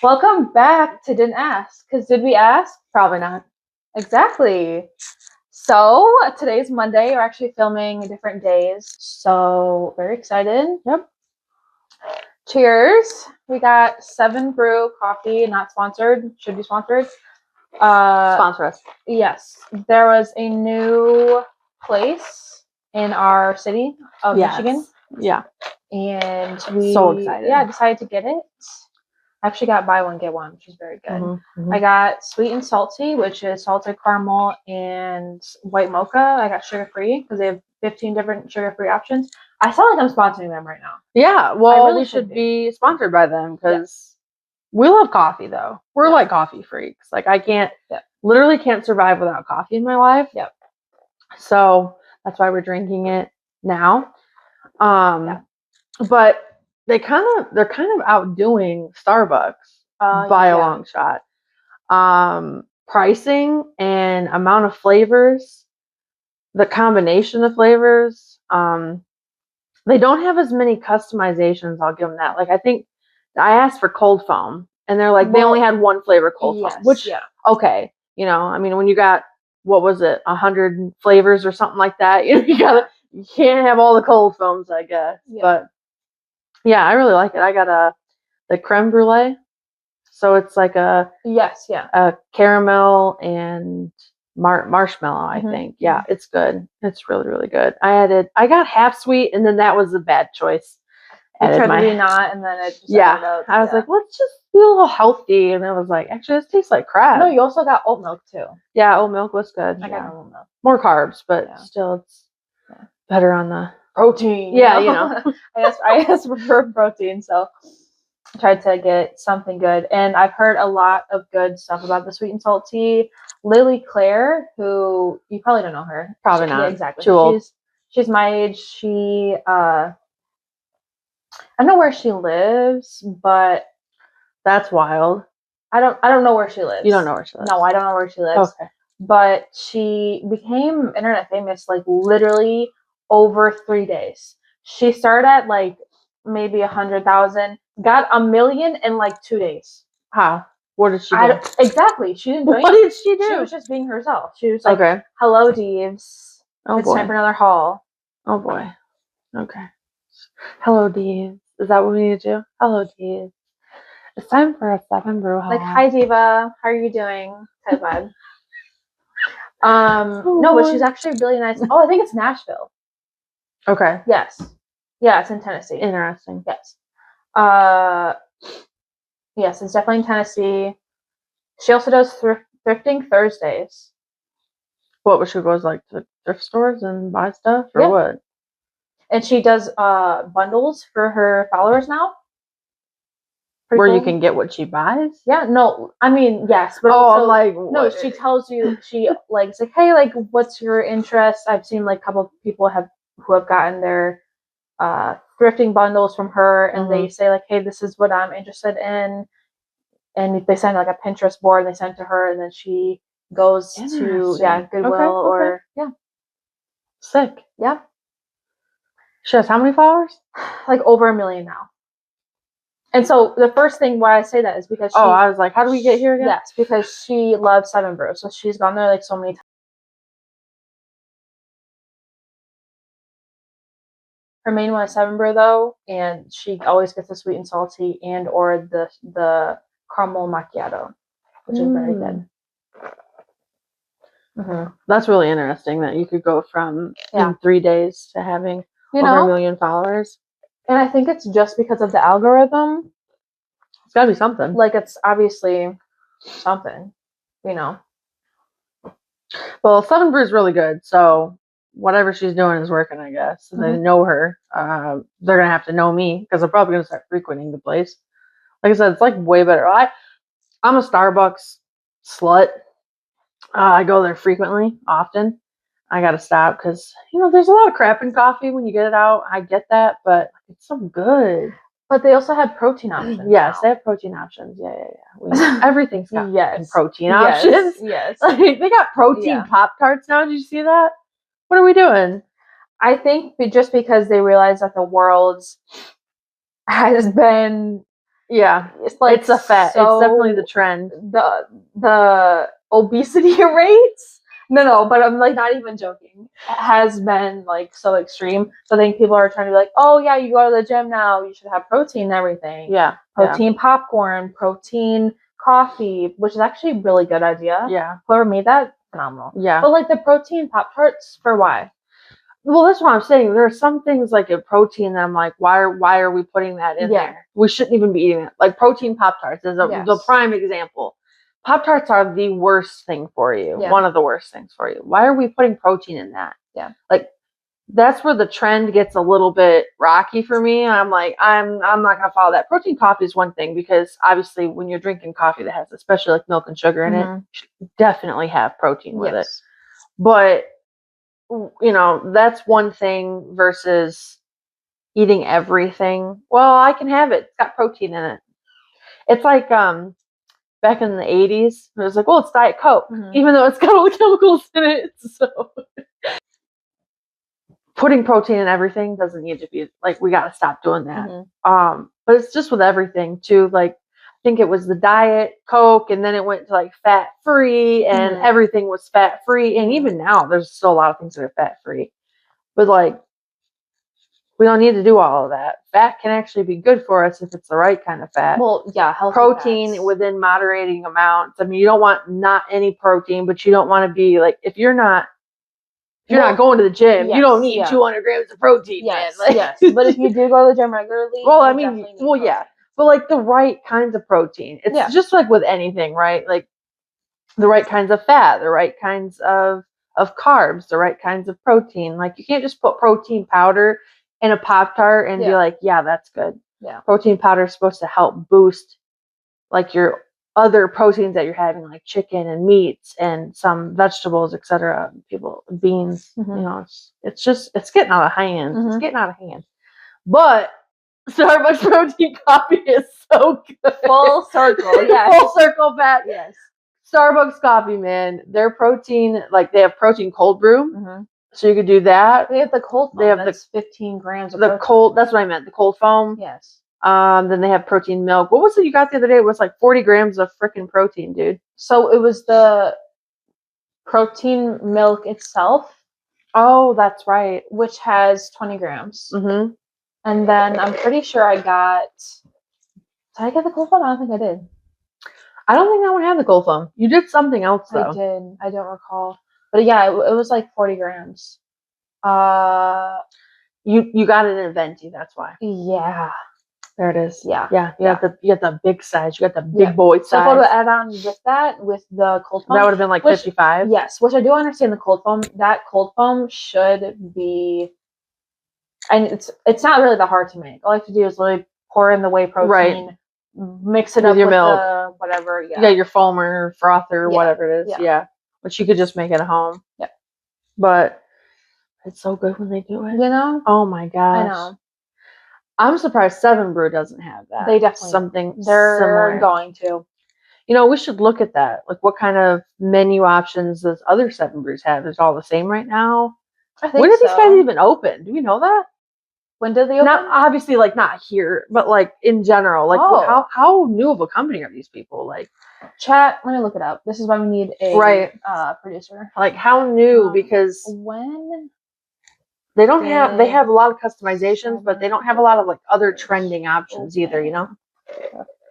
Welcome back to Didn't Ask, because did we ask? Probably not. Exactly. So today's Monday. We're actually filming different days. So very excited. Yep. Cheers. We got 7 Brew coffee, not sponsored. Should be sponsored. Sponsor us. Yes. There was a new place in our city of Michigan. Yeah. And we So excited. decided to get it. I actually got buy one, get one, which is very good. Mm-hmm. I got sweet and salty, which is salted caramel and white mocha. I got sugar-free because they have 15 different sugar-free options. I sound like I'm sponsoring them right now. Yeah, well, really we should be sponsored by them because we love coffee, though. We're like coffee freaks. Like, I literally can't survive without coffee in my life. Yep. So that's why we're drinking it now. But they're kind of outdoing Starbucks by a long shot. Pricing and amount of flavors, the combination of flavors. They don't have as many customizations. I'll give them that. Like, I think I asked for cold foam, and they're like, they only had one flavor cold foam, which okay, I mean, when you got, what was it, 100 flavors or something like that, you can't have all the cold foams, I guess. Yeah. But yeah, I really like it. I got the creme brulee, so it's like a caramel and marshmallow, I think. Yeah, it's good. It's really, really good. I got half sweet, and then that was a bad choice. You tried to do not, and then it just I was like, let's just be a little healthy, and I was like, actually, this tastes like crap. No, you also got oat milk too. Yeah, oat milk was good. I got oat milk. More carbs, but still, it's better on the protein. Yeah, I asked for protein, so I tried to get something good. And I've heard a lot of good stuff about the sweet and salty. Lily Claire, who you probably don't know her. Probably not. Yeah, exactly. Too old. She's my age. She I don't know where she lives, but that's wild. I don't know where she lives. You don't know where she lives? No, I don't know where she lives. Okay. But she became internet famous like literally over 3 days. She started at like maybe 100,000, got 1 million in like 2 days. How? What did she do? Exactly. She didn't do anything. What did she do? She was just being herself. She was like, hello, Deeves. It's time for another haul. Oh, boy. Okay. Hello, Deeves. Is that what we need to do? Hello, Deeves. It's time for a 7 Brew haul. Like, hi, Diva. How are you doing? Type vibe. No, but she's actually really nice. Oh, I think it's Nashville. Okay. Yes. Yeah, it's in Tennessee. Interesting. Yes. Yes, it's definitely in Tennessee. She also does thrifting Thursdays. What, where she goes like to thrift stores and buy stuff, or what? And she does bundles for her followers now. Where you can get what she buys? Yeah, no, I mean, yes, but no, she tells you, it's like, hey, like, what's your interest? I've seen like a couple of people who have gotten their thrifting bundles from her, and they say like, hey, this is what I'm interested in, and they send like a Pinterest board, and they send to her, and then she goes to Goodwill or sick. Yeah. She has how many followers? Like over 1 million now. And so the first thing why I say that is because I was like, how do we get here again? Yes, because she loves 7 Brew. So she's gone there like so many times. Her main one is 7 Brew though, and she always gets the sweet and salty and or the caramel macchiato, which is very good. That's really interesting that you could go from in 3 days to having over 1 million followers. And I think it's just because of the algorithm. It's gotta be something. Like, it's obviously something, Well, 7 Brew is really good, so whatever she's doing is working, I guess. So they know her. They're gonna have to know me because I'm probably gonna start frequenting the place. Like I said, it's like way better. I'm a Starbucks slut. I go there frequently, often. I gotta stop because there's a lot of crap in coffee when you get it out. I get that, but it's so good. But they also have protein options. Yes, they have protein options. Yeah. Everything's got protein options. Yes. Like, they got protein Pop-Tarts now. Did you see that? What are we doing? I think just because they realize that the world has been, Yeah, it's like it's a fat. It's definitely the trend. The obesity rates. No, but I'm like not even joking. Has been like so extreme. So I think people are trying to be like, oh yeah, you go to the gym now, you should have protein and everything. Yeah, protein popcorn, protein coffee, which is actually a really good idea. Yeah, whoever made that, phenomenal. Yeah, but like the protein Pop-Tarts, for why? Well, that's what I'm saying. There are some things like in protein that I'm like, why are we putting that in there? We shouldn't even be eating it. Like protein Pop-Tarts is the prime example. Pop-Tarts are the worst thing for you. Yeah. One of the worst things for you. Why are we putting protein in that? Yeah. Like that's where the trend gets a little bit rocky for me. I'm like, I'm not gonna follow that. Protein coffee is one thing because obviously when you're drinking coffee that has especially like milk and sugar in it, you should definitely have protein with it. But you know, that's one thing versus eating everything. Well, I can have it. It's got protein in it. It's like back in the 80s, it was like, well, it's Diet Coke, even though it's got all the chemicals in it. So putting protein in everything doesn't need to be like, we got to stop doing that. But it's just with everything too. Like, I think it was the Diet Coke, and then it went to like fat free, and everything was fat free. And even now, there's still a lot of things that are fat free. But like, we don't need to do all of that. Fat can actually be good for us if it's the right kind of fat. Well, yeah, healthy protein fats. Within moderating amounts. I mean, you don't want not any protein, but you don't want to be like, if you're not going to the gym, you don't need 200 grams of protein. Yes, man. Like, yes. But if you do go to the gym regularly, well, I mean, well, yeah. But like the right kinds of protein. It's just like with anything, right? Like the right kinds of fat, the right kinds of carbs, the right kinds of protein. Like you can't just put protein powder in a Pop-Tart and be like, yeah, that's good. Yeah. Protein powder is supposed to help boost like your other proteins that you're having, like chicken and meats and some vegetables, etc. Beans, you know, it's getting out of hand. It's getting out of hand. But Starbucks protein coffee is so good. Full circle, yes. Full circle back. Yes. Starbucks coffee, man. Their protein, like they have protein cold brew. So you could do that. They have the cold foam. They have that's 15 grams of protein. Cold. That's what I meant. The cold foam. Yes. Then they have protein milk. What was it you got the other day? It was like 40 grams of freaking protein, dude. So it was the protein milk itself. Oh, that's right. Which has 20 grams. And then I'm pretty sure I got. Did I get the cold foam? I don't think I did. I don't think that one had the cold foam. You did something else though. I did. I don't recall. But yeah, it was like 40 grams. You got it in Venti, that's why. Yeah. There it is. Yeah. Yeah. You got the big size. You got the big boy size. So if I would add on with that, with the cold foam. That would have been like 55. Yes, which I do understand the cold foam. That cold foam should be, and it's not really that hard to make. All you have to do is literally pour in the whey protein, mix it up with your milk, whatever. Yeah, your foamer, frother, whatever it is. Yeah. Which you could just make at home. Yeah. But it's so good when they do it. You know? Oh my gosh. I know. I'm surprised Seven Brew doesn't have that. They definitely something they're similar. Going to. You know, we should look at that. Like, what kind of menu options does other Seven Brews have? Is it all the same right now? I think when did these guys even open? Do we know that? When did they open? Not obviously, like not here, but like in general. Like, how new of a company are these people? Like, chat. Let me look it up. This is why we need a producer. Like, how new? Because when. They don't have. They have a lot of customizations, but they don't have a lot of like other trending options either. You know.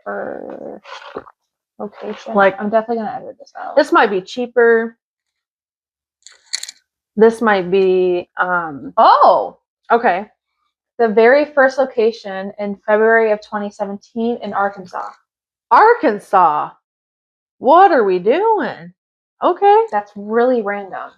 For location. Like, I'm definitely gonna edit this out. This might be cheaper. This might be. Oh. Okay. The very first location in February of 2017 in Arkansas. Arkansas. What are we doing? Okay. That's really random.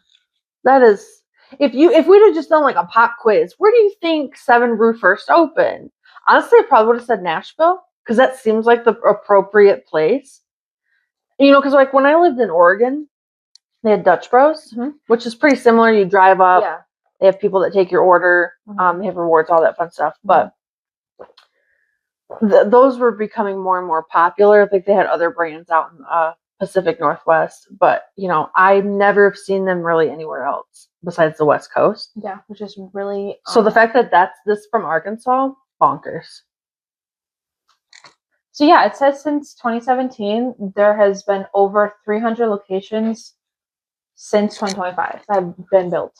That is. If we'd have just done like a pop quiz, where do you think Seven Brew first opened? Honestly, I probably would have said Nashville because that seems like the appropriate place. You know, because like when I lived in Oregon, they had Dutch Bros, which is pretty similar. You drive up, they have people that take your order, they have rewards, all that fun stuff. But those were becoming more and more popular. I think they had other brands out in Pacific Northwest, but you know, I never have seen them really anywhere else besides the West Coast. Yeah, which is really so the fact that that's this from Arkansas, bonkers. So yeah, it says since 2017 there has been over 300 locations since 2025 that have been built.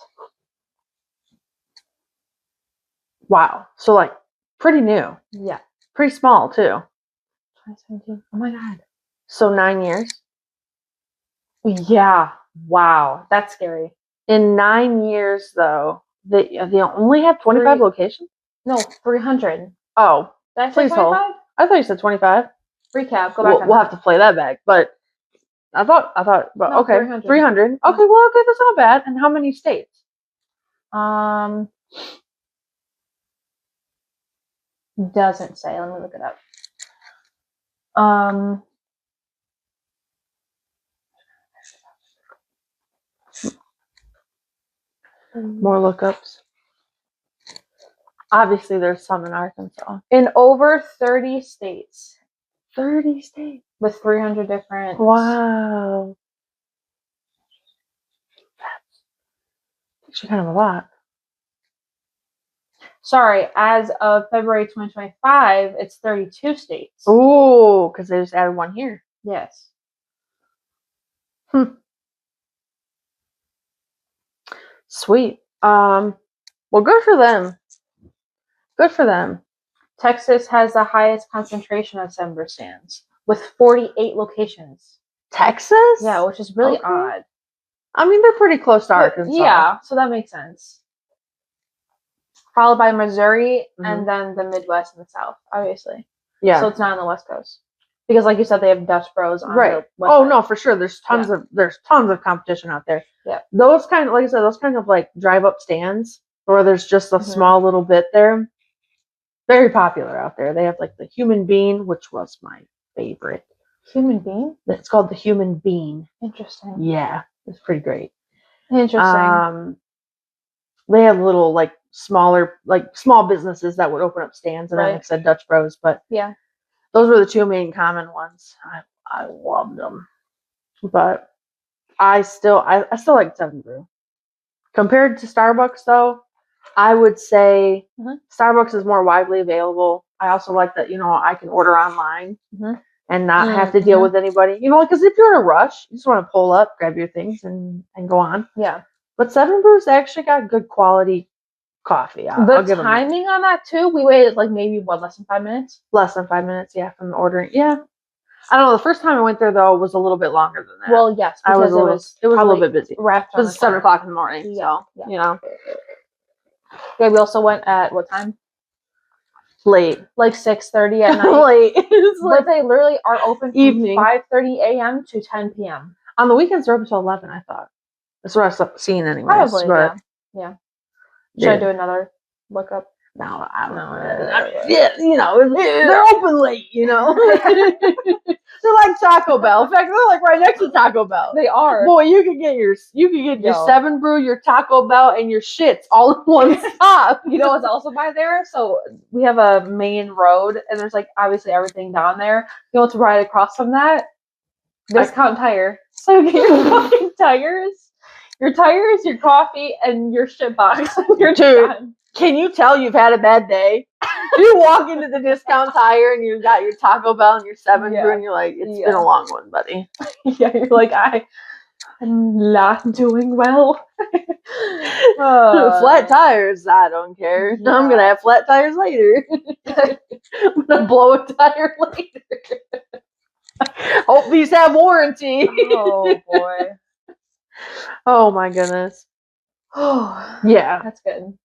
Wow. So like pretty new. Yeah. Pretty small too. 2017. Oh my god. So 9 years. Yeah. Wow. That's scary. In 9 years though, they only have 25 locations? No, 300. Oh. Did I say 25? I thought you said 25. Recap. Go back. We'll have to play that back, but I thought, but no, okay, 300. Okay, well, okay, that's not bad. And how many states? Doesn't say. Let me look it up. More lookups. Obviously, there's some in Arkansas. In over 30 states. 30 states. With 300 different. Wow. That's actually kind of a lot. Sorry, as of February 2025, it's 32 states. Ooh, because they just added one here. Yes. Sweet. Well, good for them. Good for them. Texas has the highest concentration of Semper stands with 48 locations. Texas? Yeah, which is really odd. I mean, they're pretty close to Arkansas. Yeah, so that makes sense. Followed by Missouri and then the Midwest and the South, obviously. Yeah. So it's not on the West Coast. Because like you said, they have Dutch Bros on right. the West side. No, for sure. There's tons of competition out there. Yeah. Those kind of, like I said, those kind of like drive up stands where there's just a small little bit there. Very popular out there. They have like the Human Bean, which was my favorite. Human Bean? It's called the Human Bean. Interesting. Yeah, it's pretty great. Interesting. They have little like small businesses that would open up stands, and then like I said, Dutch Bros. But yeah, those were the two main common ones. I loved them, but I still like 7 Brew. Compared to Starbucks, though, I would say Starbucks is more widely available. I also like that, I can order online and not have to deal with anybody. Because if you're in a rush, you just want to pull up, grab your things, and go on. Yeah. But 7 Brew's actually got good quality coffee. I'll give timing on that, too, we waited like maybe, less than 5 minutes? Less than 5 minutes, yeah, from the ordering. Yeah. I don't know. The first time I went there, though, was a little bit longer than that. Well, yes, because it was a little bit busy. It was 7 o'clock in the morning, yeah. So, Yeah, we also went at what time? Late. Like 6:30 at night. Late. But they literally are open from 5:30 a.m. to 10 p.m. On the weekends, they're open until 11, I thought. That's what I've seen anyway. Probably, yeah. Should I do another lookup? No, I don't know. Yeah, they're open late, They're like Taco Bell. In fact, they're like right next to Taco Bell. They are. Boy, you could get your 7 Brew, your Taco Bell, and your shits all in one stop. You know what's also by there? So we have a main road, and there's like obviously everything down there. You know what's right across from that? Discount Tire. So you get your fucking tires, your coffee, and your shit box. You're done. Can you tell you've had a bad day? You walk into the Discount Tire and you've got your Taco Bell and your 7 Brew, and you're like, it's been a long one, buddy. Yeah, you're like, I'm not doing well. Flat tires, I don't care. Yeah. I'm going to have flat tires later. I'm going to blow a tire later. Hope these have warranty. Oh, boy. Oh, my goodness. Oh, yeah. That's good.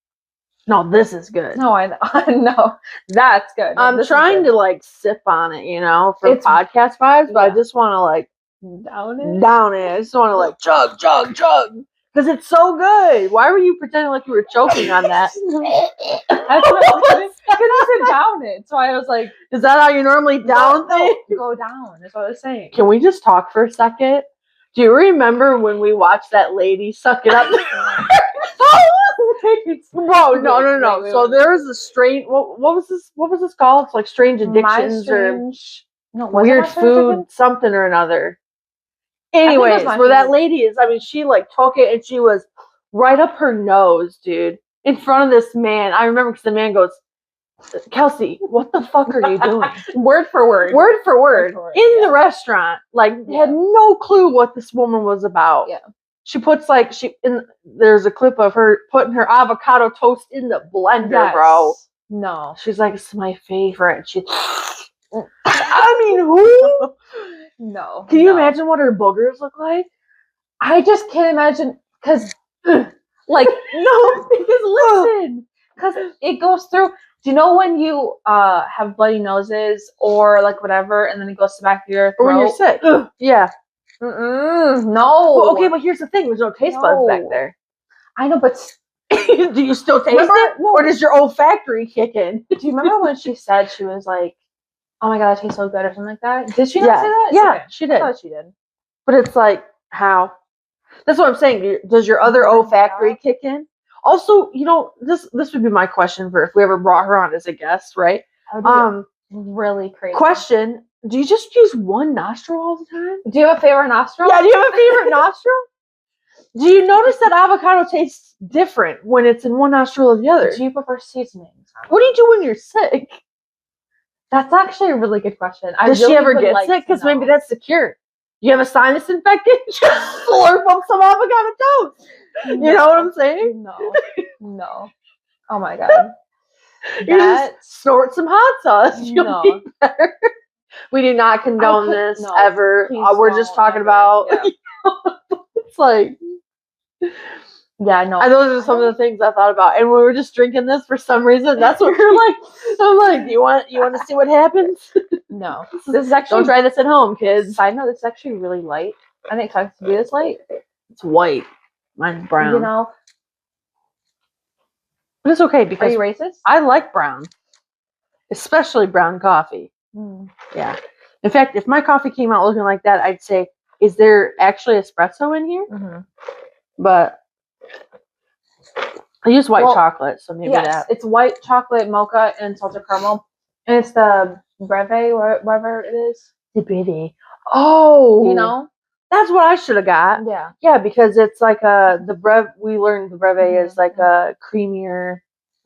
No, this is good. No, I know. That's good. No, I'm trying to like sip on it, for podcast vibes, but I just want to like down it. I just want to like chug because it's so good. Why were you pretending like you were choking on that? That's what I was because you said down it, so I was like, is that how you normally down things? Go down. That's what I was saying. Can we just talk for a second? Do you remember when we watched that lady suck it up? Whoa, no. So there was a strange. What was this? What was this called? It's like strange addictions weird food, something or another. Anyways, where that lady is, she like took it and she was right up her nose, dude, in front of this man. I remember because the man goes, Kelsey, what the fuck are you doing? Word for word. Word for word. In the restaurant. Like, had no clue what this woman was about. Yeah. She puts there's a clip of her putting her avocado toast in the blender, bro. No. She's like, it's my favorite. She, I mean, who? No. Can you imagine what her boogers look like? I just can't imagine, because, like, no, because listen. Because it goes through, do you know when you have bloody noses or like whatever, and then it goes to the back of your throat? Or when you're sick. Yeah. No. Well, okay, but here's the thing. There's no taste buds back there. I know, but do you still taste it? No. Or does your olfactory kick in? Do you remember when she said she was like, oh my God, it tastes so good or something like that? Did she not say that? Yeah, okay. She did. I thought she did. But it's like, how? That's what I'm saying. Does your other olfactory kick in? Also, this would be my question for if we ever brought her on as a guest, right? Really crazy. Question. Do you just use one nostril all the time? Do you have a favorite nostril? Yeah, do you have a favorite nostril? Do you notice that avocado tastes different when it's in one nostril or the other? Do you prefer seasonings? What do you do when you're sick? That's actually a really good question. Does she ever get sick? Because maybe that's the cure. You have a sinus infection? Just slurp up some avocado toast. You know what I'm saying? No. Oh my God. You just snort some hot sauce. You'll be better. We do not condone this ever. We're just talking about. Yeah. It's like. Yeah, no. And those are some of the things I thought about. And when we were just drinking this for some reason, that's what we're like. I'm like, do you want to see what happens? No. This is actually. Don't try this at home, kids. Side note, this is actually really light. I didn't expect it to be this light. It's white. Mine's brown. But it's okay because. Are you racist? I like brown. Especially brown coffee. Yeah. In fact, if my coffee came out looking like that, I'd say, is there actually espresso in here? Mm-hmm. But I use white chocolate, so maybe that. It's white chocolate, mocha, and salted caramel. And it's the Breve, or whatever it is. The Breve. Oh! That's what I should have got. Yeah. Yeah, because it's like the Breve, we learned the Breve is like a creamier.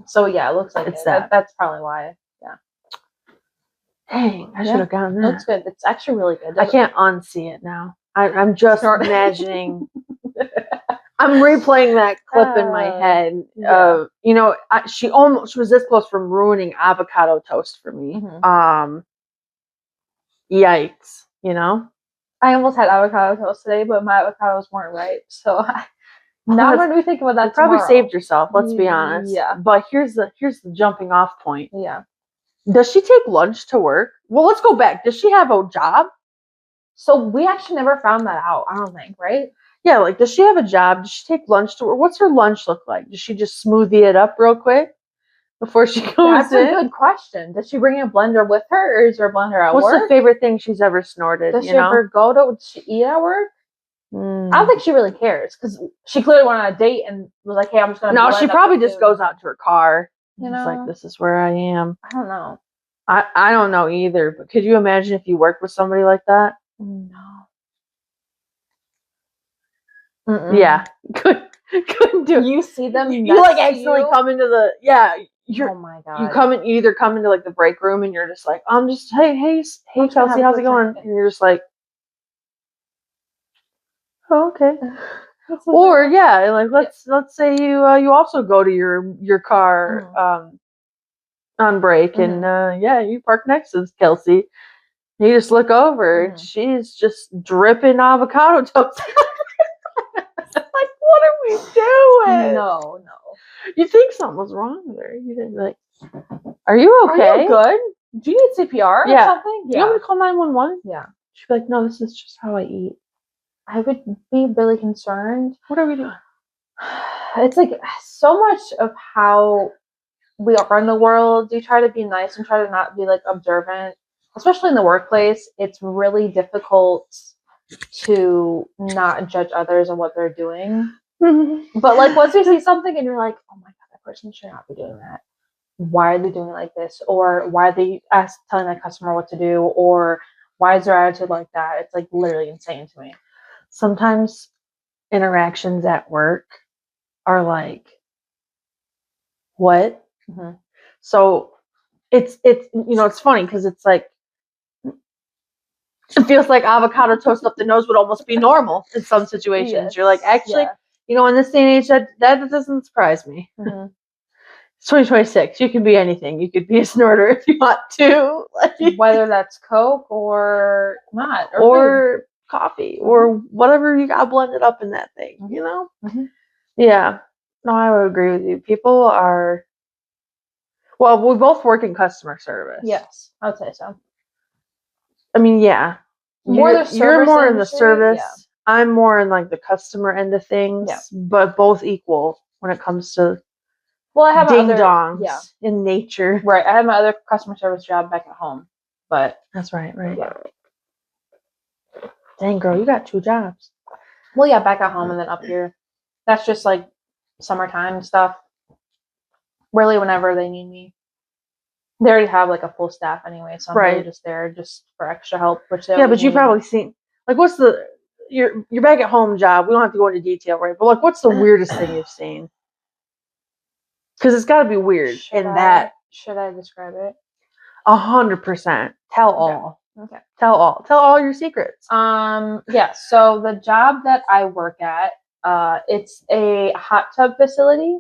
So yeah, it looks like it's that. That's probably why. Yeah. Dang, I should have gotten that. Looks good. It's actually really good. I can't unsee it now. I'm just imagining. I'm replaying that clip in my head of, she was this close from ruining avocado toast for me. Mm-hmm. Yikes, I almost had avocado toast today, but my avocados weren't ripe. So now I'm going to be thinking about that. You probably saved yourself, let's be honest. Yeah. But here's the jumping off point. Yeah. Does she take lunch to work? Well, let's go back. Does she have a job? So we actually never found that out, I don't think, right? Yeah, like, does she have a job? Does she take lunch to work? What's her lunch look like? Does she just smoothie it up real quick before she goes That's a good question. Does she bring a blender with her, or is there a blender at work? What's the favorite thing she's ever snorted? Does she ever does she eat at work? I don't think she really cares, because she clearly went on a date and was like, hey, I'm just going to No, she probably just goes out to her car. It's like, this is where I am. I don't know. I don't know either, but could you imagine if you worked with somebody like that? No. Yeah, couldn't do it. You see them. You like accidentally come into the oh my God. You either come into like the break room and you're just like, hey Kelsey, how's it going? And you're just like, oh, okay. Or like let's say you also go to your car on break and you park next to Kelsey. You just look over and she's just dripping avocado toast. Like, what are we doing? No. You think something was wrong with her. You didn't like, are you okay? Are you good? Do you need CPR or something? Do you want me to call 911? Yeah. She'd be like, no, this is just how I eat. I would be really concerned. What are we doing? It's like so much of how we are in the world. You try to be nice and try to not be like observant, especially in the workplace. It's really difficult to not judge others on what they're doing. But like once you see something and you're like, oh my God, that person should not be doing that. Why are they doing it like this? Or why are they telling that customer what to do? Or why is their attitude like that? It's like literally insane to me. Sometimes interactions at work are like, what? Mm-hmm. So it's it's funny because it's like it feels like avocado toast up the nose would almost be normal in some situations. Yes. You're like, actually, in this day and age, that doesn't surprise me. Mm-hmm. It's 2026. You can be anything. You could be a snorter if you want to. Whether that's Coke or not. Or coffee. Mm-hmm. Or whatever you got blended up in that thing, Mm-hmm. Yeah. No, I would agree with you. People are... Well, we both work in customer service. Yes, I would say so. I mean, yeah. You're more in the service. Yeah. I'm more in like the customer end of things. Yeah. But both equal when it comes to I have ding-dongs in nature. Right. I have my other customer service job back at home. But that's right. Yeah. Dang, girl, you got 2 jobs. Well, yeah, back at home and then up here. That's just like summertime stuff. Really, whenever they need me. They already have like a full staff anyway, so I'm really just there just for extra help. But you've probably seen like what's your back at home job? We don't have to go into detail, right? But like, what's the weirdest thing you've seen? Because it's got to be weird. Should I describe it? 100%. Tell all. Okay. Tell all your secrets. Yeah. So the job that I work at, it's a hot tub facility.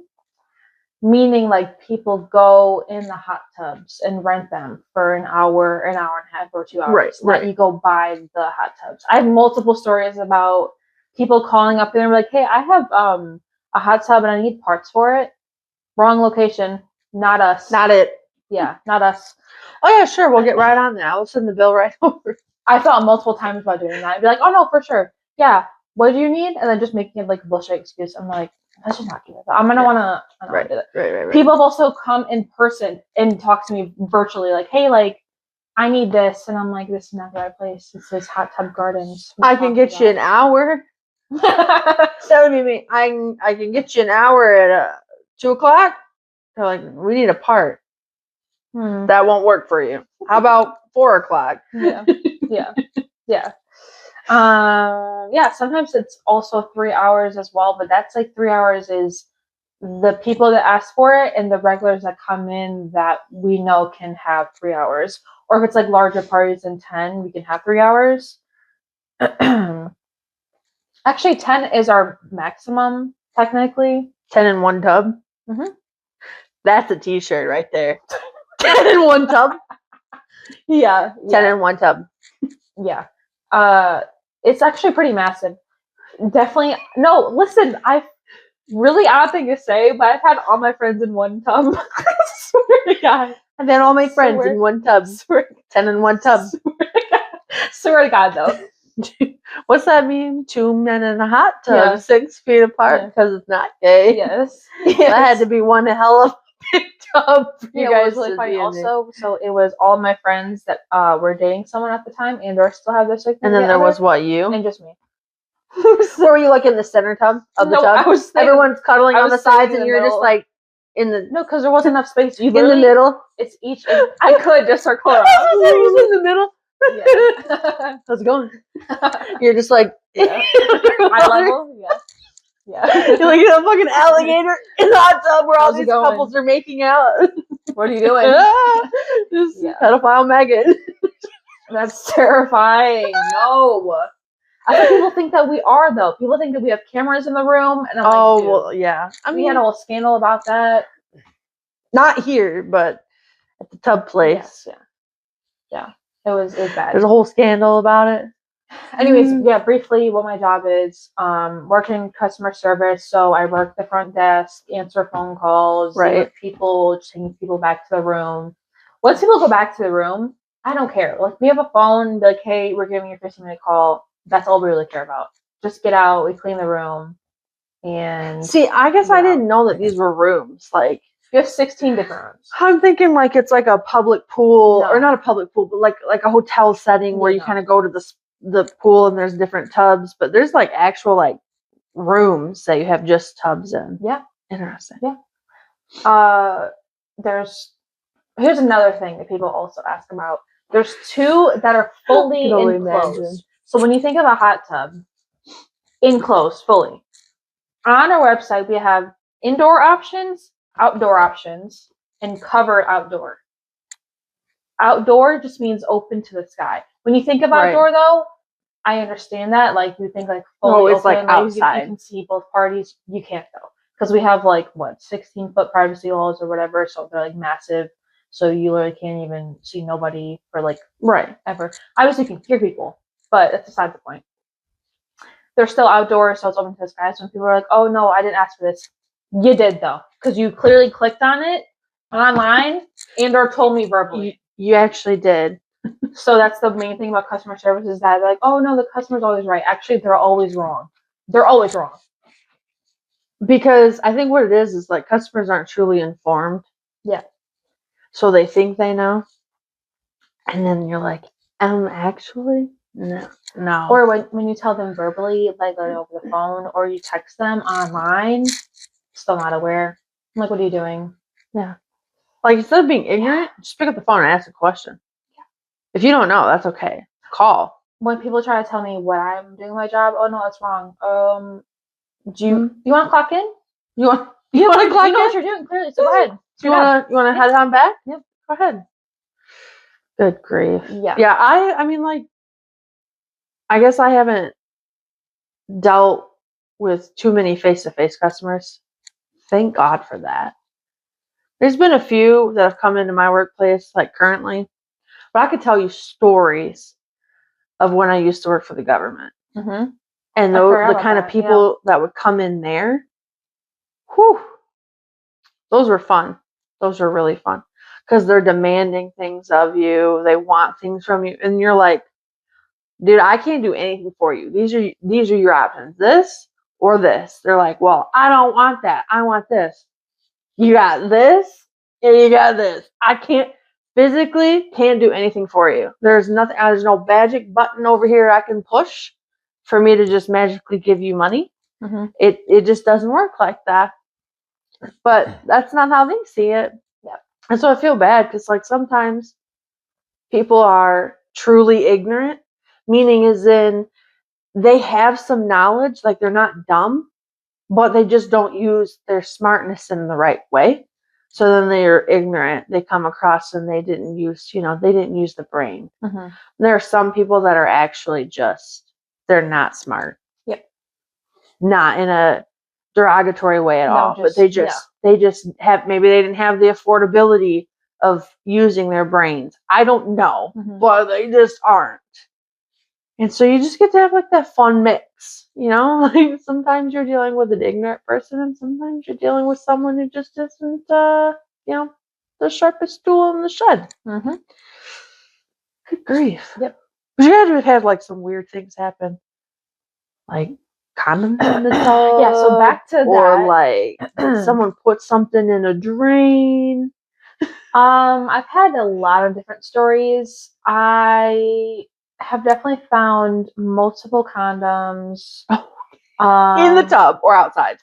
Meaning, like, people go in the hot tubs and rent them for an hour and a half, or 2 hours. Right. You go buy the hot tubs. I have multiple stories about people calling up and they're like, "Hey, I have a hot tub and I need parts for it." Wrong location. Not us. Not it. Yeah, not us. Oh yeah, sure. We'll get right on that. I'll send the bill right over. I thought multiple times about doing that. I'd be like, "Oh no, for sure. Yeah. What do you need?" And then just making it like a bullshit excuse. I'm like, I should not do that. I'm gonna wanna do that. Right. People have also come in person and talk to me virtually, like, "Hey, like, I need this," and I'm like, "This is not the right place. This is Hot Tub Gardens." I can get you an hour. That would be me. I can get you an hour at 2:00. They're like, "We need a part." That won't work for you. How about 4:00? Yeah. Yeah, sometimes it's also 3 hours as well, but that's like 3 hours is the people that ask for it and the regulars that come in that we know can have 3 hours. Or if it's like larger parties than 10, we can have 3 hours. Actually, 10 is our maximum, technically. 10 in one tub? Mm-hmm. That's a t-shirt right there. 10 in one tub? Yeah. 10 in one tub. Yeah. It's actually pretty massive. Definitely. No, listen, I've really odd thing to say, but I've had all my friends in one tub. Swear to God. I've had all my friends in one tub. 10 in one tub. Swear to God, though. What's that mean? 2 men in a hot tub, 6 feet apart, because it's not gay. Yes. That had to be one hell of a big tub for you guys. It was really funny. Also, so it was all my friends that were dating someone at the time, and or still have their significant other. And then there was what, you? And just me. Where were you, like in the center tub of the tub? Everyone's cuddling on the sides, and you're just like in the... No, because there wasn't enough space. You in the middle? It's each... I could just circle around. in the middle? Yeah. How's it going? You're just like... Eye level? Yeah. You're like a fucking alligator in the hot tub where all these couples are making out. What are you doing? Just pedophile Megan. That's terrifying. No. I think people think that we are, though. People think that we have cameras in the room, and I'm like, well, yeah. I mean, we had a whole scandal about that. Not here, but at the tub place. Yeah. It was bad. There's a whole scandal about it. Anyways, briefly, what my job is, working customer service. So I work the front desk, answer phone calls, deal with people, taking people back to the room. Once people go back to the room, I don't care. Like, we have a phone, be like, "Hey, we're giving you a 15-minute call." That's all we really care about. Just get out, we clean the room, and... See, I guess I didn't know that these were rooms. Like, you have 16 different rooms. I'm thinking like it's like a public pool, or not a public pool, but like a hotel setting where you kind of go to the pool and there's different tubs, but there's like actual like rooms that you have just tubs in. Yeah. Interesting. Yeah. Here's another thing that people also ask about. There's 2 that are fully enclosed. Imagine. So when you think of a hot tub, enclosed fully. On our website, we have indoor options, outdoor options, and covered outdoor. outdoor just means open to the sky. When you think of outdoor, though, I understand that. Like, you think, like, fully it's open, like outside. You can see both parties. You can't, though. Because we have, like, 16-foot privacy walls or whatever, so they're, like, massive. So you literally can't even see nobody for, like, ever. Obviously, you can hear people, but that's beside the point. They're still outdoors, so it's open to the sky. So when people are like, oh, no, I didn't ask for this. You did, though. Because you clearly clicked on it online and or told me verbally. You actually did. So that's the main thing about customer service is that, like, oh, no, the customer's always right. Actually, they're always wrong. They're always wrong. Because I think what it is like customers aren't truly informed. Yeah. So they think they know. And then you're like, actually, no. Or when you tell them verbally, like over the phone, or you text them online, still not aware. I'm like, what are you doing? Yeah. Like, instead of being ignorant, just pick up the phone and ask a question. Yeah. If you don't know, that's okay. Call. When people try to tell me what I'm doing my job, oh no, that's wrong. Do you want to clock in? You want to clock in? You know what you're doing, clearly. So go ahead. You want to head on back? Yep. Go ahead. Good grief. Yeah. Yeah, I mean, like, I guess I haven't dealt with too many face-to-face customers. Thank God for that. There's been a few that have come into my workplace, like currently, but I could tell you stories of when I used to work for the government. Mm-hmm. And the kind of people that would come in there, whew, those were fun. Those were really fun. Because they're demanding things of you. They want things from you. And you're like, dude, I can't do anything for you. These are your options. This or this. They're like, well, I don't want that. I want this. You got this and you got this. I can't do anything for you. There's nothing. There's no magic button over here I can push for me to just magically give you money. Mm-hmm. It just doesn't work like that. But that's not how they see it. Yeah. And so I feel bad because, like, sometimes people are truly ignorant, meaning as in they have some knowledge, like they're not dumb, but they just don't use their smartness in the right way. So then they're ignorant. They come across and they didn't use the brain. Mm-hmm. There are some people that are actually they're not smart. Yep. Not in a derogatory way at all, but they just have, maybe they didn't have the affordability of using their brains. I don't know, but they just aren't. And so you just get to have like that fun mix, you know? Like sometimes you're dealing with an ignorant person and sometimes you're dealing with someone who just isn't, the sharpest tool in the shed. Mm-hmm. Good grief. Yep. But you guys have had like some weird things happen. Like condoms in the tub. Yeah, so back to that. Or like someone put something in a drain. I've had a lot of different stories. I have definitely found multiple condoms. In the tub or outside?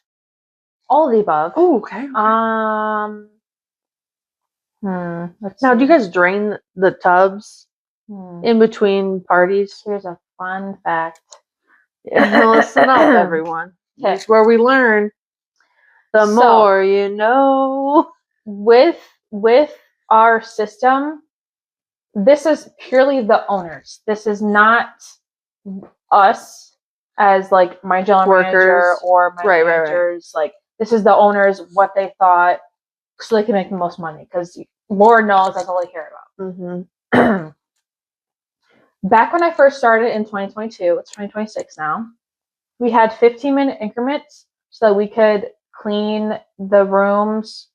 All of the above. Oh, okay. Now, do you guys drain the tubs in between parties? Here's a fun fact. Yeah, listen up, everyone. Okay. It's where we learn. The more you know. With our system, this is purely the owners. This is not us as like my general manager or my managers. Right. Like, this is the owners, what they thought, so they can make the most money. Because Lord knows that's all they care about. Mm-hmm. Back when I first started in 2022, it's 2026 now, we had 15-minute increments so that we could clean the rooms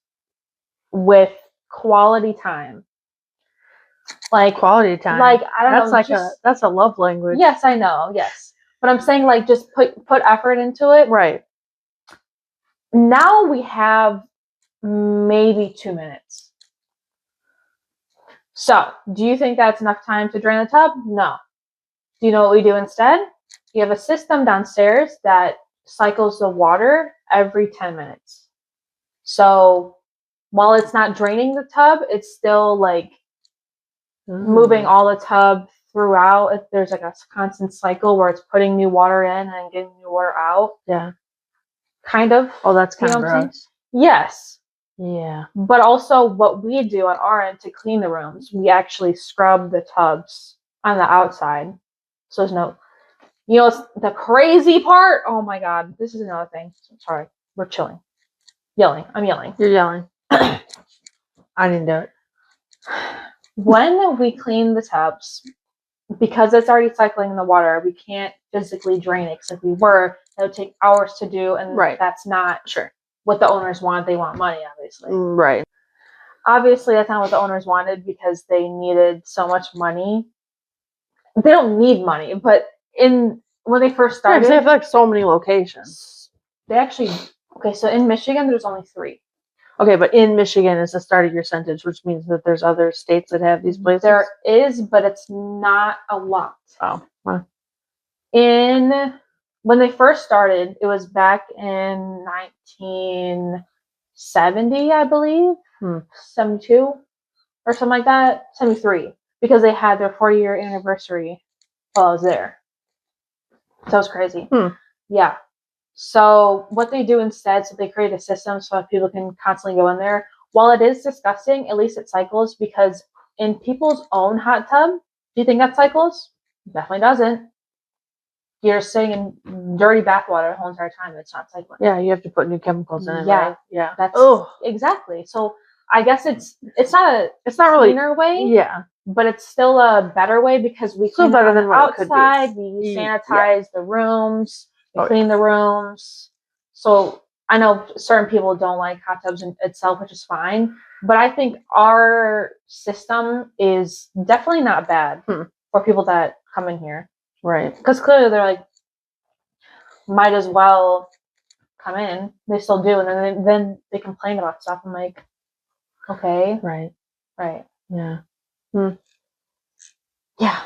with quality time. Like quality time. Like, I don't know. That's a love language. Yes, I know. Yes. But I'm saying, like, just put effort into it. Right. Now we have maybe 2 minutes. So, do you think that's enough time to drain the tub? No. Do you know what we do instead? You have a system downstairs that cycles the water every 10 minutes. So, while it's not draining the tub, it's still, like, moving all the tub throughout. There's, like, a constant cycle where it's putting new water in and getting new water out. Yeah. Kind of. Oh, that's kind of gross. Yes. Yeah. But also what we do on our end to clean the rooms, we actually scrub the tubs on the outside. So there's no, it's the crazy part. Oh my God. This is another thing. Sorry. We're chilling. Yelling. I'm yelling. You're yelling. I didn't do it. When we clean the tubs, because it's already cycling in the water, we can't physically drain it. Because if we were, it would take hours to do, and that's not what the owners want. They want money, obviously. Right. Obviously, that's not what the owners wanted because they needed so much money. They don't need money, but when they first started, they have like so many locations. They actually so in Michigan, there's only 3. Okay, but in Michigan is the start of your sentence, which means that there's other states that have these places? There is, but it's not a lot. Oh. Wow. When they first started, it was back in 1970, I believe. 72 or something like that. 73. Because they had their 40-year anniversary while I was there. So it was crazy. Yeah. So what they do instead, so they create a system so that people can constantly go in there. While it is disgusting, at least it cycles because in people's own hot tub, do you think that cycles? Definitely doesn't. You're sitting in dirty bathwater the whole entire time. It's not cycling. Yeah, you have to put new chemicals in it. Yeah, right? Yeah. That's exactly. So I guess it's not really cleaner way. Yeah. But it's still a better way because we clean better than what outside, it could be. We sanitize the rooms, we clean the rooms. So I know certain people don't like hot tubs in itself, which is fine. But I think our system is definitely not bad for people that come in here. Right. Because clearly they're like, might as well come in. They still do. And then they complain about stuff. I'm like, okay. Right. Yeah. Yeah.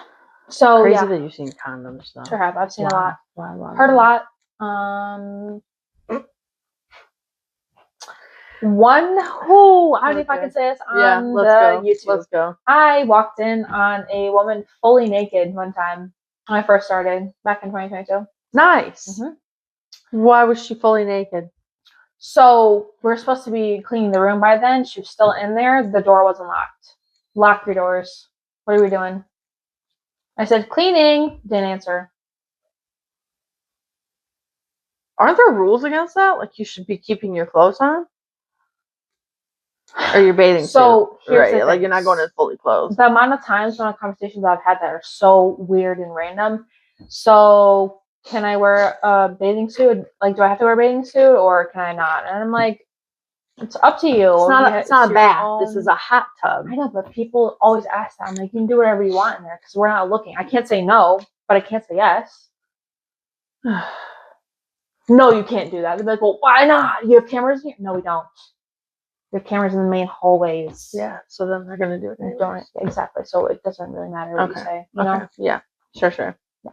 So crazy that you've seen condoms though. Sure have. I've seen a lot. Wow. Heard a lot. I don't know if I can say this on YouTube. Let's go. I walked in on a woman fully naked one time when I first started back in 2022. Nice. Why was she fully naked? So we're supposed to be cleaning the room by then. She was still in there. The door wasn't locked. Lock your doors. What are we doing? I said cleaning. Didn't answer. Aren't there rules against that? Like you should be keeping your clothes on? Or your bathing suit? Right, like you're not going in fully clothed. The amount of times when conversations I've had that are so weird and random. So can I wear a bathing suit? Like, do I have to wear a bathing suit or can I not? And I'm like, it's up to you. It's not a bath. This is a hot tub. I know, but people always ask that. I'm like, you can do whatever you want in there because we're not looking. I can't say no, but I can't say yes. No, you can't do that. They're like, well, why not? You have cameras here? No, we don't. We have cameras in the main hallways. Yeah, so then they're going to do it. Don't exactly. So it doesn't really matter what you say. You know? Yeah, sure. Yeah.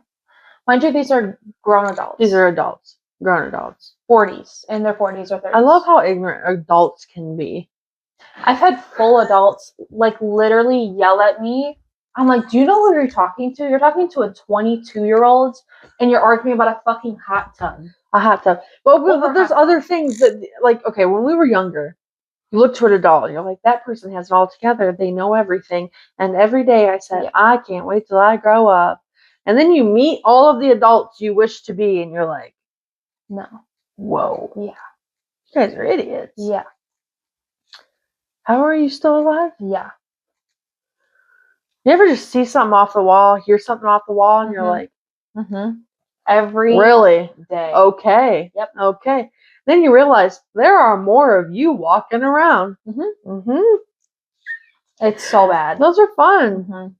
Mind you, these are grown adults. These are adults. Grown adults. 40s. In their 40s or 30s. I love how ignorant adults can be. I've had full adults, like, literally yell at me. I'm like, do you know who you're talking to? You're talking to a 22-year-old and you're arguing about a fucking hot tub. A hot tub. But there's other things that, like, okay, when we were younger, you look to an adult and you're like, that person has it all together. They know everything. And every day I said, I can't wait till I grow up. And then you meet all of the adults you wish to be and you're like, no. Whoa. Yeah. You guys are idiots. Yeah. How are you still alive? Yeah. You ever just see something off the wall, hear something off the wall, and you're like, every day. Okay. Yep. Okay. Then you realize there are more of you walking around. It's so bad. Those are fun.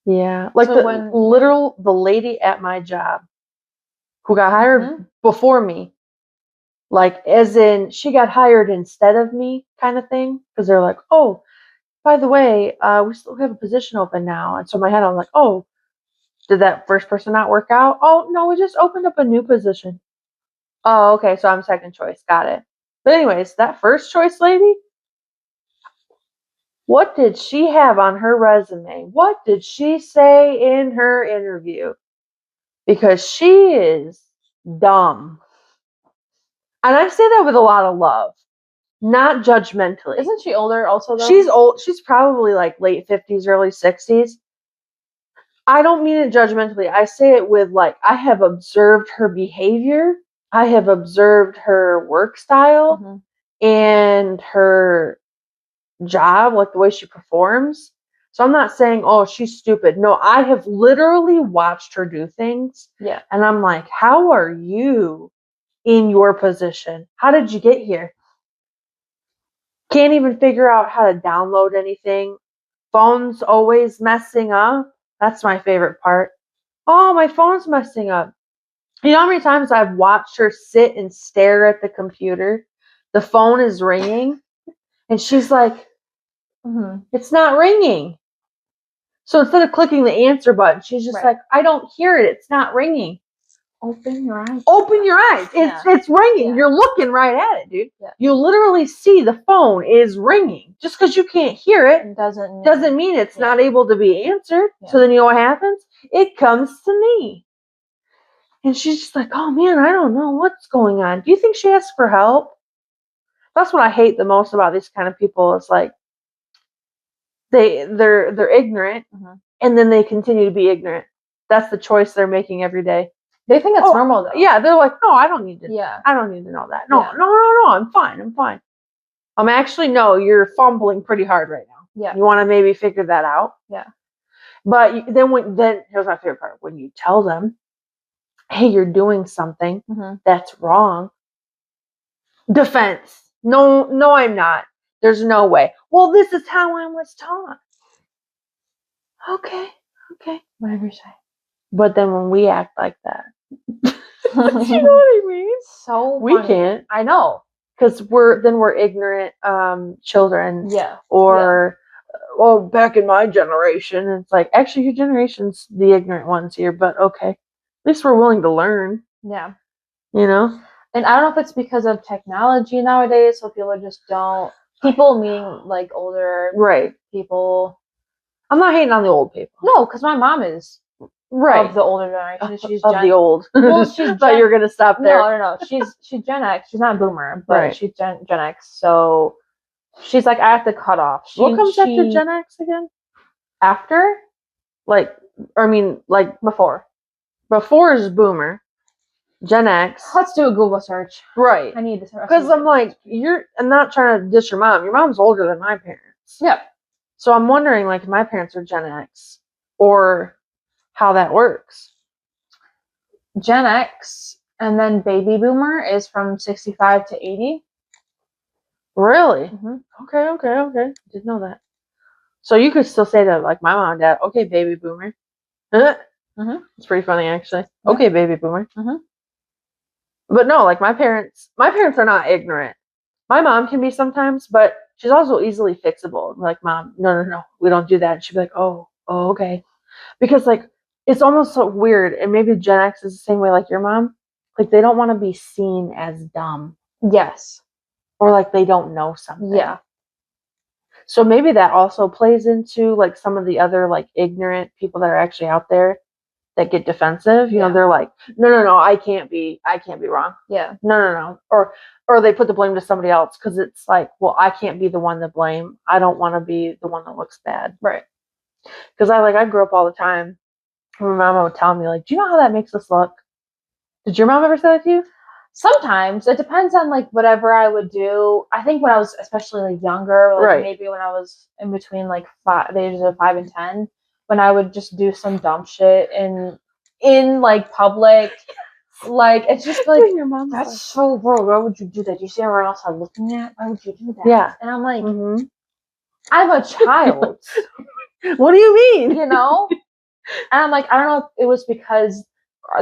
Yeah. Like the lady at my job who got hired before me, like as in she got hired instead of me kind of thing. Because they're like, oh, by the way, we still have a position open now. And so in my head, I'm like, oh, did that first person not work out? Oh, no, we just opened up a new position. Oh, okay, so I'm second choice. Got it. But anyways, that first choice lady, what did she have on her resume? What did she say in her interview? Because she is dumb. And I say that with a lot of love. Not judgmentally. Isn't she older also, though? She's old. She's probably like late 50s, early 60s. I don't mean it judgmentally. I say it with like, I have observed her behavior. I have observed her work style and her job, like the way she performs. So I'm not saying, oh, she's stupid. No, I have literally watched her do things. Yeah. And I'm like, how are you in your position? How did you get here? Can't even figure out how to download anything. Phone's always messing up. That's my favorite part. Oh, my phone's messing up. You know how many times I've watched her sit and stare at the computer? The phone is ringing. And she's like, it's not ringing. So instead of clicking the answer button, she's just like, I don't hear it. It's not ringing. Open your eyes. Open your eyes. It's ringing. Yeah. You're looking right at it, dude. Yeah. You literally see the phone is ringing. Just because you can't hear it doesn't mean it's not able to be answered. Yeah. So then you know what happens? It comes to me. And she's just like, oh man, I don't know what's going on. Do you think she asked for help? That's what I hate the most about these kind of people. It's like they're ignorant and then they continue to be ignorant. That's the choice they're making every day. They think it's normal though. Yeah, they're like, no, I don't need to. Yeah, I don't need to know that. No, I'm fine. Actually, no, you're fumbling pretty hard right now. Yeah, you want to maybe figure that out. Yeah, but then here's my favorite part: when you tell them, hey, you're doing something that's wrong. Defense. No, I'm not. There's no way. Well, this is how I was taught. Okay, whatever you say. But then when we act like that. You know what I mean? So we can't. I know, because we're ignorant children. Yeah. Or well, back in my generation, it's like actually your generation's the ignorant ones here, but okay, at least we're willing to learn. Yeah. You know. And I don't know if it's because of technology nowadays, so people just don't. People meaning like older people. I'm not hating on the old people. No, because my mom is. Right. Of the older generation. She's the old. Well, she's thought you were gonna stop there. No. She's Gen X. She's not a boomer, but she's Gen X. So she's like, I have to cut off. What comes after Gen X again? After? Like before. Before is boomer. Gen X. Let's do a Google search. Right. I need this. Because I'm like, I'm not trying to diss your mom. Your mom's older than my parents. Yeah. So I'm wondering, like, if my parents are Gen X or how that works. Gen X and then baby boomer is from 65 to 80. Really? Okay. Didn't know that. So you could still say to like my mom and dad, okay, baby boomer. It's pretty funny actually. Yeah. Okay, baby boomer. But no, like my parents are not ignorant. My mom can be sometimes, but she's also easily fixable. Like, mom, no, we don't do that. And she'd be like, oh, okay. Because like, it's almost so weird, and maybe Gen X is the same way like your mom. Like, they don't want to be seen as dumb. Yes. Or like they don't know something. Yeah. So maybe that also plays into like some of the other like ignorant people that are actually out there that get defensive. You know, they're like, no, I can't be wrong. Yeah. No. Or they put the blame to somebody else because it's like, well, I can't be the one to blame. I don't want to be the one that looks bad. Right. Because I grew up all the time. My mama would tell me, like, do you know how that makes us look? Did your mom ever say that to you? Sometimes. It depends on, like, whatever I would do. I think when I was especially, like, younger, like, maybe when I was in between, like, the ages of 5 and 10, when I would just do some dumb shit in like, public. Like, it's just, like, your mom's that's like, so rude. Why would you do that? Do you see everyone else I'm looking at? Why would you do that? Yeah. And I'm like, I'm a child. What do you mean? You know? And I'm like, I don't know if it was because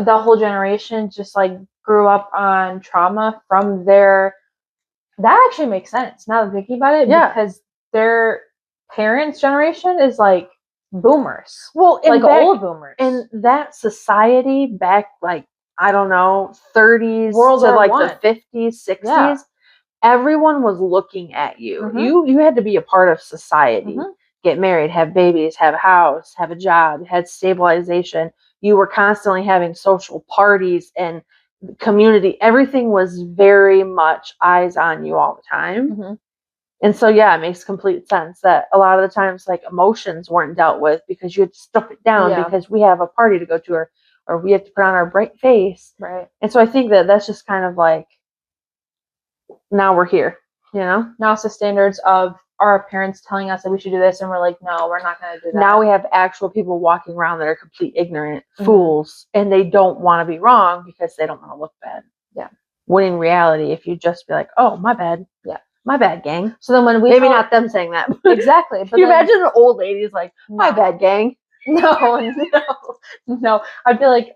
the whole generation just like grew up on trauma from their. That actually makes sense now that I'm thinking about it. Yeah. Because their parents' generation is like boomers. Well, like old boomers. In that society back, like, I don't know, 30s World to War like I. the 50s, 60s, everyone was looking at you. You had to be a part of society. Get married, have babies, have a house, have a job, had stabilization. You were constantly having social parties, and community, everything was very much eyes on you all the time. Mm-hmm. And so, yeah, it makes complete sense that a lot of the times, like, emotions weren't dealt with because you had to stuff it down because we have a party to go to, or we have to put on our bright face. Right. And so I think that that's just kind of like, now we're here, you know? Now it's the standards of our parents telling us that we should do this, and we're like, no, we're not going to do that. Now we have actual people walking around that are complete ignorant fools, and they don't want to be wrong because they don't want to look bad. Yeah. When in reality, if you just be like, oh, my bad. Yeah. My bad, gang. So then when we maybe not them saying that. Exactly. But you imagine an old lady's like, my bad, gang. No. I'd be like,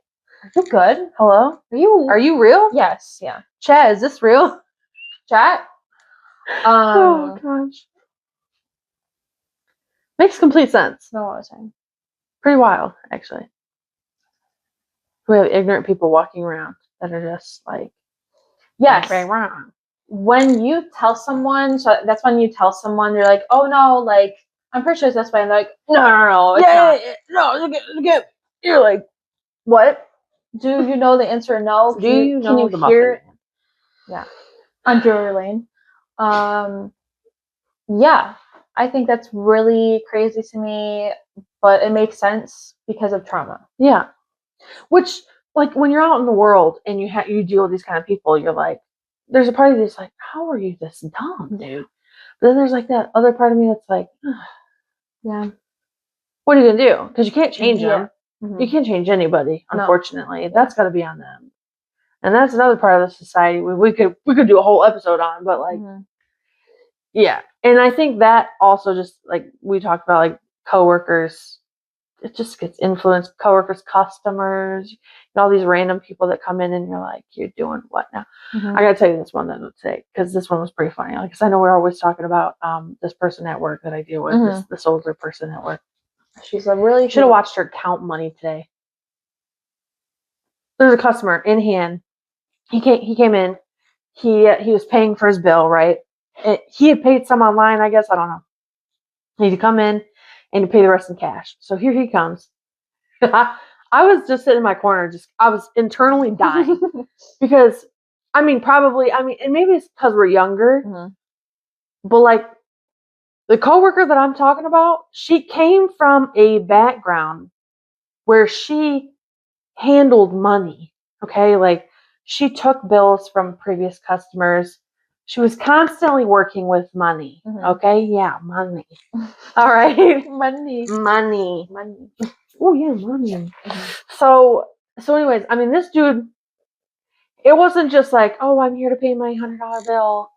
are you good? Hello? Are you real? Yes. Yeah. Chat, is this real? Chat? Oh, gosh. Makes complete sense. No, what was I saying? Pretty wild, actually. We have ignorant people walking around that are just like, yes. Very wrong. When you tell someone, so that's when you tell someone, you're like, oh no, like, I'm pretty sure it's this way. And they're like, no, it's not. No, you're like, what? Do you know the answer? No. Can you hear it? Yeah. On Drury Lane. Yeah. I think that's really crazy to me, but it makes sense because of trauma. Yeah. Which, like, when you're out in the world and you deal with these kind of people, you're like, there's a part of you that's like, how are you this dumb, dude? But then there's like that other part of me that's like, yeah, what are you gonna do? Because you can't change them. Mm-hmm. You can't change anybody, unfortunately. No. That's got to be on them. And that's another part of the society we could do a whole episode on. But like, yeah. And I think that also just like we talked about, like coworkers, it just gets influenced. Coworkers, customers, and all these random people that come in, and you're like, you're doing what now? Mm-hmm. I gotta tell you this one that I would say, because this one was pretty funny. Like, cause I know we're always talking about this person at work that I deal with, this older person at work. She's a really should have watched her count money today. There's a customer in hand. He came in. He was paying for his bill, right? He had paid some online, I guess. I don't know. He had to come in and to pay the rest in cash. So here he comes. I was just sitting in my corner, I was internally dying because, and maybe it's because we're younger, but like the coworker that I'm talking about, she came from a background where she handled money. Okay, like she took bills from previous customers. She was constantly working with money. Okay, yeah, money. All right, money. Oh yeah, money. So anyways, I mean, this dude, it wasn't just like, oh, I'm here to pay my $100 bill.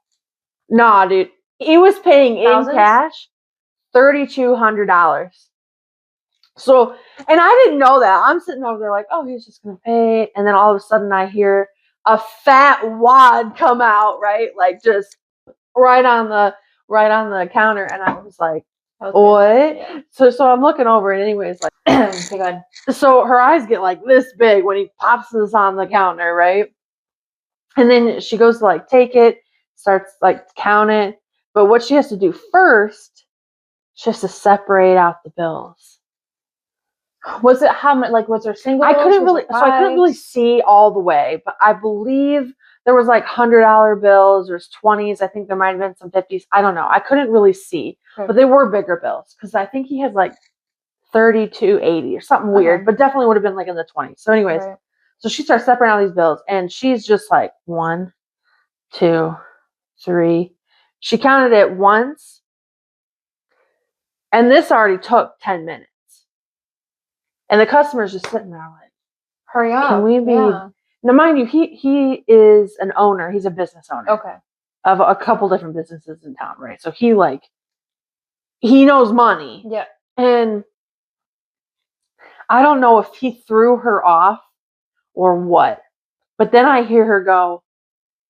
Nah, dude, he was paying in cash $3,200. So, and I didn't know that. I'm sitting over there like, oh, he's just gonna pay it, and then all of a sudden I hear a fat wad come out, right, like just right on the counter, and I was like, what? Yeah. So I'm looking over, and anyways, like, okay, good. So her eyes get like this big when he pops this on the counter, right? And then she goes to like take it, starts like to count it, but what she has to do first, she has to separate out the bills. Was it how much? Like, was there single? I couldn't really see all the way, but I believe there was like $100 bills. There's 20s. I think there might have been some 50s. I don't know. I couldn't really see, but they were bigger bills because I think he had like 32.80 or something weird, but definitely would have been like in the 20s. So, anyways, so she starts separating out these bills, and she's just like 1, 2, 3. She counted it once, and this already took 10 minutes. And the customer's just sitting there like, hurry up. Can we be? Yeah. Now, mind you, he is an owner. He's a business owner. Okay. Of a couple different businesses in town, right? So he knows money. Yeah. And I don't know if he threw her off or what. But then I hear her go,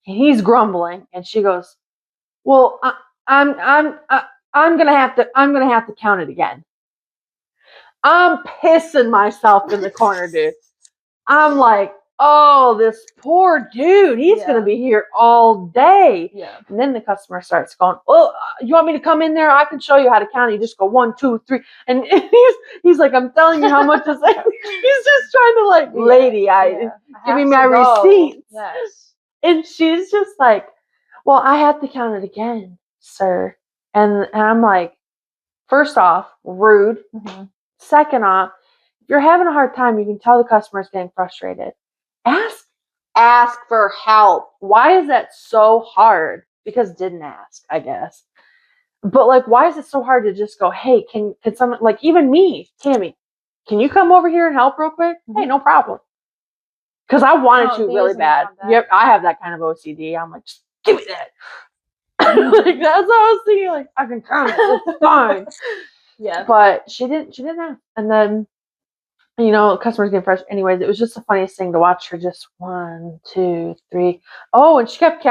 and he's grumbling, and she goes, well, I'm gonna have to count it again. I'm pissing myself in the corner, dude. I'm like, oh, this poor dude, he's going to be here all day. Yeah. And then the customer starts going, oh, you want me to come in there? I can show you how to count. You just go 1, 2, 3. And he's like, I'm telling you how much is like, he's just trying to like, lady, give me my receipts. Yes. And she's just like, well, I have to count it again, sir. And I'm like, first off, rude. Mm-hmm. Second off, if you're having a hard time, you can tell the customer's getting frustrated. Ask for help. Why is that so hard? Because didn't ask, I guess. But like, why is it so hard to just go, hey, can someone, like even me, Tammy, can you come over here and help real quick? Mm-hmm. Hey, no problem. Because I wanted to really bad. Yep, I have that kind of OCD. I'm like, just give me that. Like that's what I was thinking. Like I can count it. It's fine. Yeah. But she didn't ask. And then, customers getting fresh. Anyways, it was just the funniest thing to watch her just 1, 2, 3. Oh, and she kept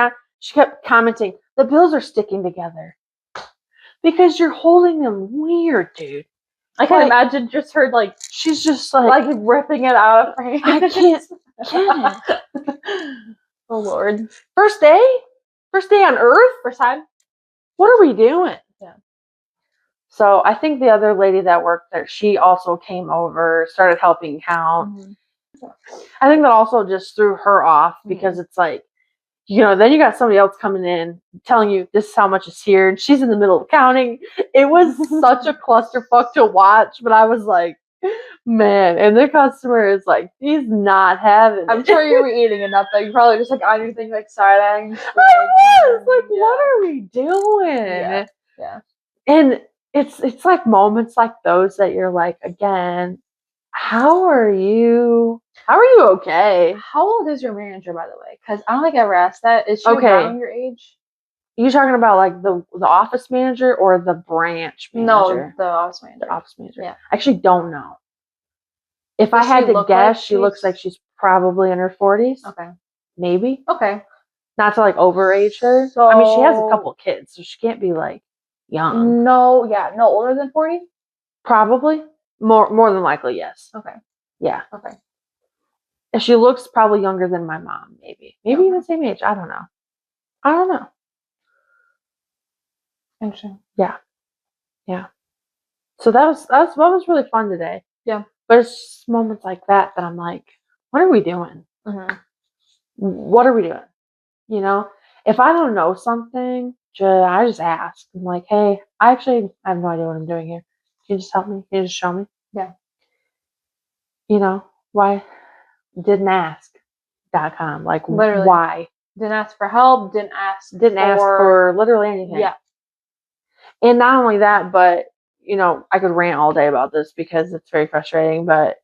commenting, the bills are sticking together. Because you're holding them weird, dude. I can imagine just her like she's just like ripping it out of frame. I can't get it. Oh Lord. First day on Earth? First time? What are we doing? Yeah. So I think the other lady that worked there, she also came over, started helping count. Mm-hmm. I think that also just threw her off because it's like, then you got somebody else coming in telling you this is how much is here, and she's in the middle of counting. It was such a clusterfuck to watch, but I was like, man, and the customer is like, he's not having it. I'm sure you were eating enough that you probably just like on your thing like side-eyeing. I was like, what are we doing? Yeah. And it's like moments like those that you're like, again, how are you okay? How old is your manager, by the way? Because I don't think I ever asked that. Is she around your age? You talking about like the office manager or the branch manager? No, the office manager. The office manager. Yeah. I actually don't know. If I had to guess, she looks like she's probably in her 40s. Okay. Maybe. Okay. Not to like overage her. So, I mean, she has a couple kids, so she can't be like young. No, older than 40? Probably. More than likely, yes. Okay. Yeah. Okay. And she looks probably younger than my mom, maybe. Maybe even the same age. I don't know. Interesting. Yeah. Yeah. So that was really fun today. Yeah. But it's just moments like that I'm like, what are we doing? Mm-hmm. What are we doing? If I don't know something, I just ask. I'm like, hey, I have no idea what I'm doing here. Can you just help me? Can you just show me? Yeah. Why? Didn't ask.com. Like, literally. Why? Didn't ask for help. Didn't ask for literally anything. Yeah. And not only that, but, I could rant all day about this because it's very frustrating, but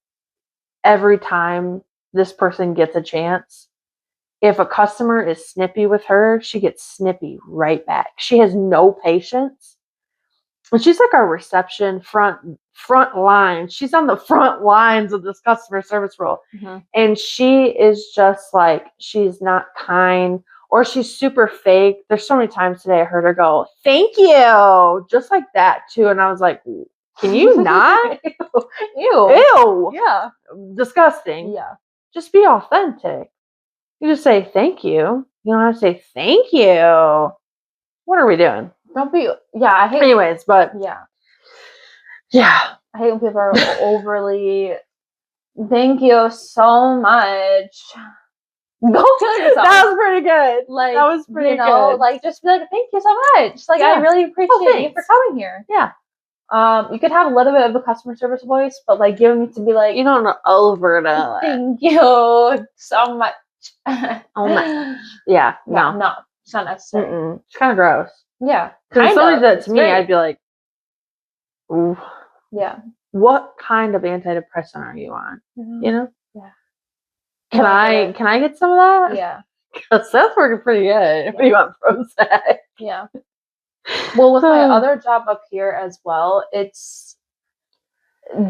every time this person gets a chance, if a customer is snippy with her, she gets snippy right back. She has no patience. And she's like our reception front line. She's on the front lines of this customer service role. Mm-hmm. And she is just like, she's not kind or she's super fake. There's so many times today I heard her go, thank you. Just like that too. And I was like, can you not? Ew. Yeah. Disgusting. Yeah. Just be authentic. You just say thank you. You don't have to say thank you. What are we doing? Don't be. Yeah, I hate. Anyways, but yeah. I hate when people are overly. Thank you so much. Go kill yourself. That was pretty good. Like that was pretty good. Like just be like, thank you so much. Like I really appreciate you for coming here. Yeah. You could have a little bit of a customer service voice, but like giving me to be like, you don't over to. Thank you so much. Oh my. Yeah. No, it's not necessary. Mm-mm. It's kind of gross. Yeah. Because if somebody did that to me, I'd be like, ooh. Yeah. What kind of antidepressant are you on? Mm-hmm. Yeah. Can I get some of that? Yeah. Because that's working pretty good. If you want Prozac. Yeah. Well, with my other job up here as well, it's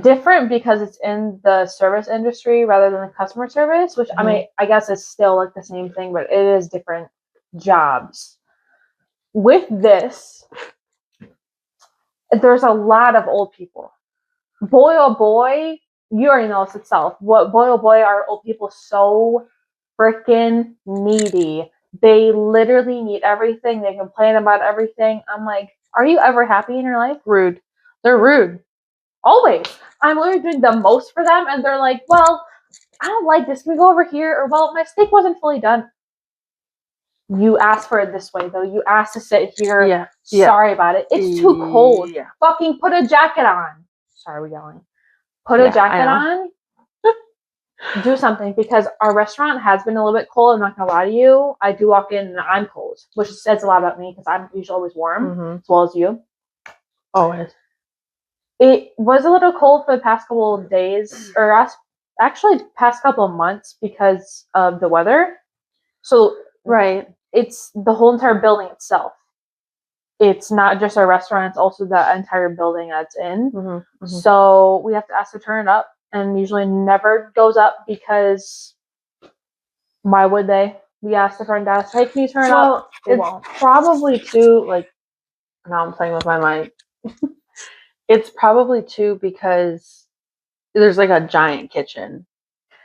different because it's in the service industry rather than the customer service, which I mean, I guess it's still like the same thing, but it is different jobs. With this, there's a lot of old people. Boy, oh boy, you already know this itself. What boy oh boy are old people so freaking needy. They literally need everything. They complain about everything. I'm like, are you ever happy in your life? Rude. They're rude. Always. I'm literally doing the most for them, and they're like, well, I don't like this. Can we go over here? Or, well, my steak wasn't fully done. You asked for it this way, though. You asked to sit here. Yeah. Sorry about it. It's too cold. Yeah. Fucking put a jacket on. Sorry, we're yelling. Put a jacket on. Do something, because our restaurant has been a little bit cold. I'm not going to lie to you. I do walk in and I'm cold, which says a lot about me because I'm usually always warm, as well as you. Always. It was a little cold for the past couple of days, or actually past couple of months because of the weather. So, right. It's the whole entire building itself. It's not just our restaurant, it's also the entire building that's in. So we have to ask to turn it up, and usually never goes up because why would they? We asked the front desk, hey, can you turn it up? They won't. Probably too, like, now I'm playing with my mind. It's probably too because there's like a giant kitchen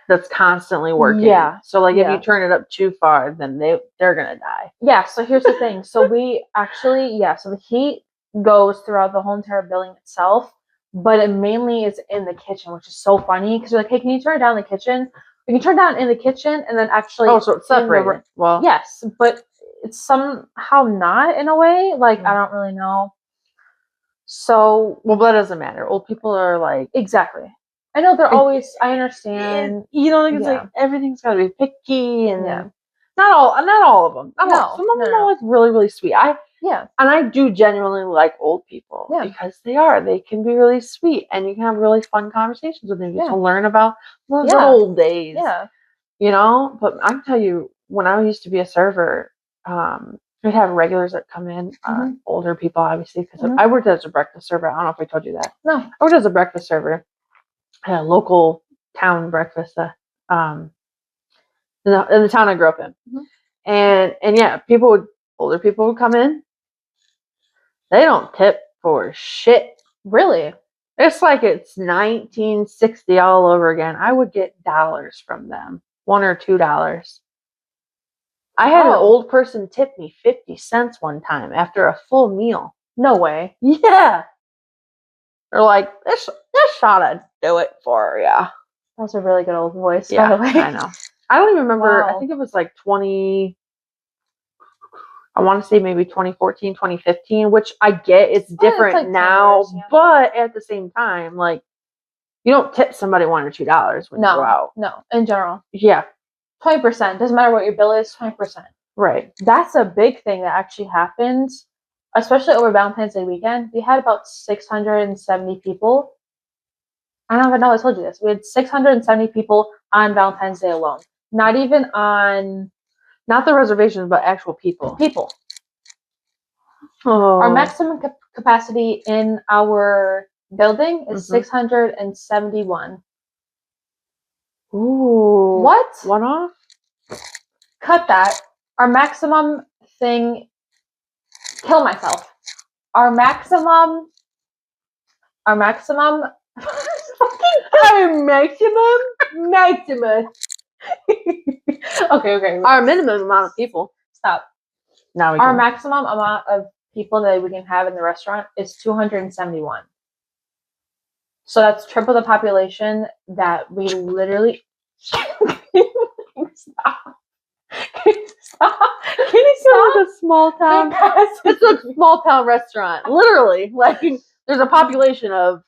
that's constantly working. Yeah. So like if you turn it up too far, then they're gonna die. Yeah. So here's the thing. So we actually so the heat goes throughout the whole entire building itself, but it mainly is in the kitchen, which is so funny because you're like, hey, can you turn it down in the kitchen? We can turn it down in the kitchen and then actually so it's separated. Well, yes, but it's somehow not in a way. Like I don't really know. So well, that doesn't matter. Old people are like exactly. I know they're always. I understand. Like it's like everything's got to be picky, and not all of them. No, some of them are like really, really sweet. And I do genuinely like old people because they can be really sweet, and you can have really fun conversations with them. You get to learn about those good old days. Yeah, But I can tell you, when I used to be a server, we'd have regulars that come in, older people, obviously, because I worked as a breakfast server. I don't know if I told you that. No, I worked as a breakfast server. I had a local town breakfast in the town I grew up in. And older people would come in. They don't tip for shit. Really? It's like it's 1960 all over again. I would get dollars from them, $1 or $2. I had an old person tip me 50 cents one time after a full meal. No way. Yeah. They're like, this ought to do it for ya. That's a really good old voice, by the way. I know. I don't even remember. I think it was like I want to say maybe 2014, 2015, which I get it's different it's like now, but at the same time, like, you don't tip somebody $1 or $2 when you go out. No, in general. Yeah. 20%. Doesn't matter what your bill is, 20%. Right. That's a big thing that actually happens, especially over Valentine's Day weekend. We had about 670 people. I don't even know I told you this. We had 670 people on Valentine's Day alone. Not even on... Not the reservations, but actual people. People. Oh. Our maximum capacity in our building is 671. Ooh. What? One off? Cut that. Our maximum thing... Kill myself. Our maximum... Maximum. Okay. Our minimum amount of people. Stop. Now our maximum amount of people that we can have in the restaurant is 271. So that's triple the population that we literally. Stop. Can you stop? It's a small town. It's a small town restaurant. Literally, like there's a population of.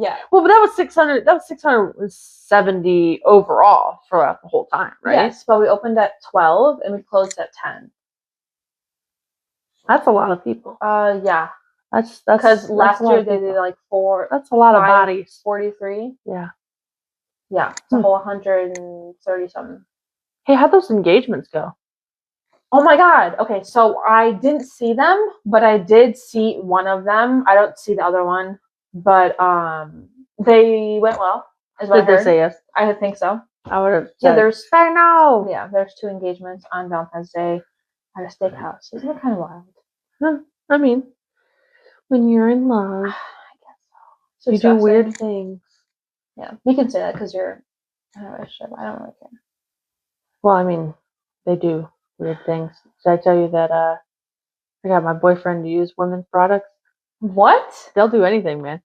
Yeah. Well, but that was 600. That was 670 overall throughout the whole time, right? Yes, but we opened at 12 and we closed at 10. That's a lot of people. Yeah. That's because last year they did like 4. That's a lot of bodies. 43. Yeah. Yeah. It's a whole 130 something. Hey, how'd those engagements go? Oh my God. Okay, so I didn't see them, but I did see one of them. I don't see the other one. But they went well. Did they say yes? I think so. I would have. Yeah, there's. I know. Yeah, there's 2 engagements on Valentine's Day at a steakhouse. Isn't it kind of wild? No, I mean, when you're in love, I guess so. You do weird things. Yeah, we can say that because you're in a relationship. I don't really care. Well, I mean, they do weird things. Did I tell you that I got my boyfriend to use women's products? What? They'll do anything, man.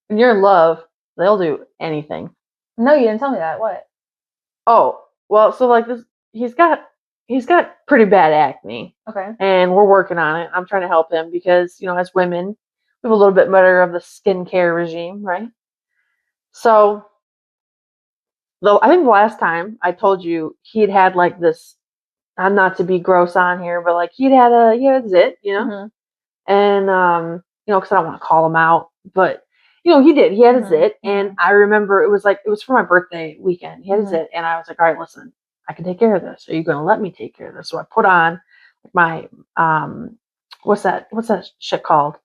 When you're in love, they'll do anything. No, you didn't tell me that. What? Oh, well, so like this, he's got pretty bad acne. Okay. And we're working on it. I'm trying to help him because, as women, we have a little bit better of the skincare regime, right? So, though I think the last time I told you he'd had like this, I'm not to be gross on here, but like he had a zit, Mm-hmm. and because I don't want to call him out, but he did. He had a zit, and I remember it was for my birthday weekend. He had a zit, and I was like, all right, listen, I can take care of this. Are you going to let me take care of this? So I put on my what's that shit called?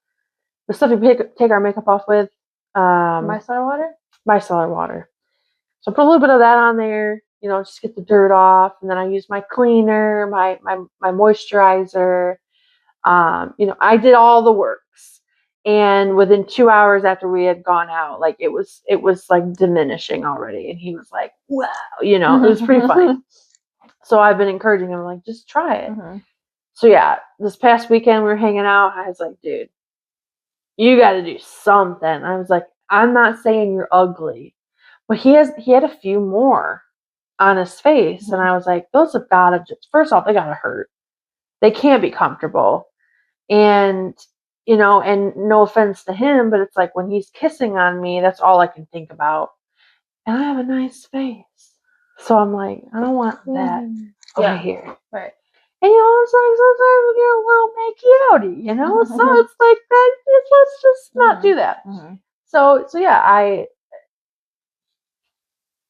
The stuff you take our makeup off with. Micellar water. Micellar water. So I put a little bit of that on there, just get the dirt off, and then I use my cleaner, my moisturizer. I did all the works, and within 2 hours after we had gone out, like it was like diminishing already, and he was like, "Wow," it was pretty funny. So I've been encouraging him, like, just try it. Mm-hmm. So yeah, this past weekend we were hanging out. I was like, dude, you got to do something. I was like, I'm not saying you're ugly, but he had a few more on his face, mm-hmm. and I was like, those have got to first off, they got to hurt. They can't be comfortable. And, and no offense to him, but it's like when he's kissing on me, that's all I can think about. And I have a nice face. So I'm like, I don't want that over here. Right. And, it's like sometimes we get a little makey-outy, so it's like that. Let's just not do that. Mm-hmm. So yeah, I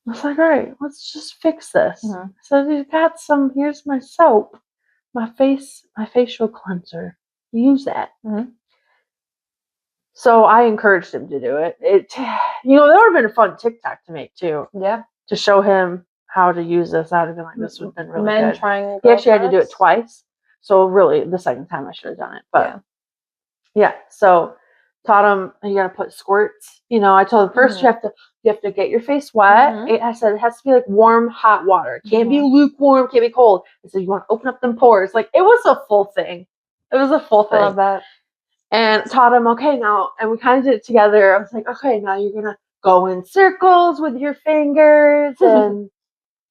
was like, all right, let's just fix this. Mm-hmm. So we've got here's my soap, my facial cleanser. Use that. Mm-hmm. So I encouraged him to do it. That would have been a fun TikTok to make too. Yeah. To show him how to use this. I would have been like, this would have been really good. Trying. He actually had to do it twice. So really, the second time I should have done it. But yeah. So taught him you got to put squirts. I told him first you have to get your face wet. Mm-hmm. I said it has to be like warm, hot water. It can't be lukewarm. Can't be cold. I said you want to open up them pores. Like it was a full thing. It was a full thing. I love that. And taught him, okay, now, and we kind of did it together. I was like, okay, now you're going to go in circles with your fingers. And,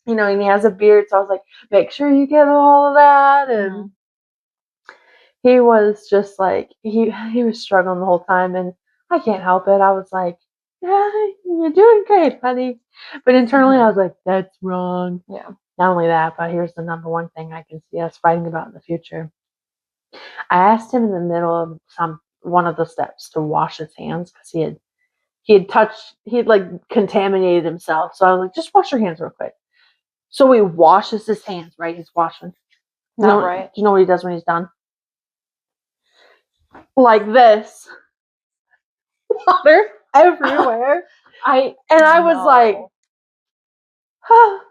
and he has a beard. So I was like, make sure you get all of that. And he was just like, he was struggling the whole time. And I can't help it. I was like, yeah, you're doing great, honey. But internally, I was like, that's wrong. Yeah. Not only that, but here's the number one thing I can see us fighting about in the future. I asked him in the middle of one of the steps to wash his hands because he had like contaminated himself. So I was like, just wash your hands real quick. So he washes his hands, right? He's washing. Right. Do you know what he does when he's done? Like this. Water everywhere. I was like, oh,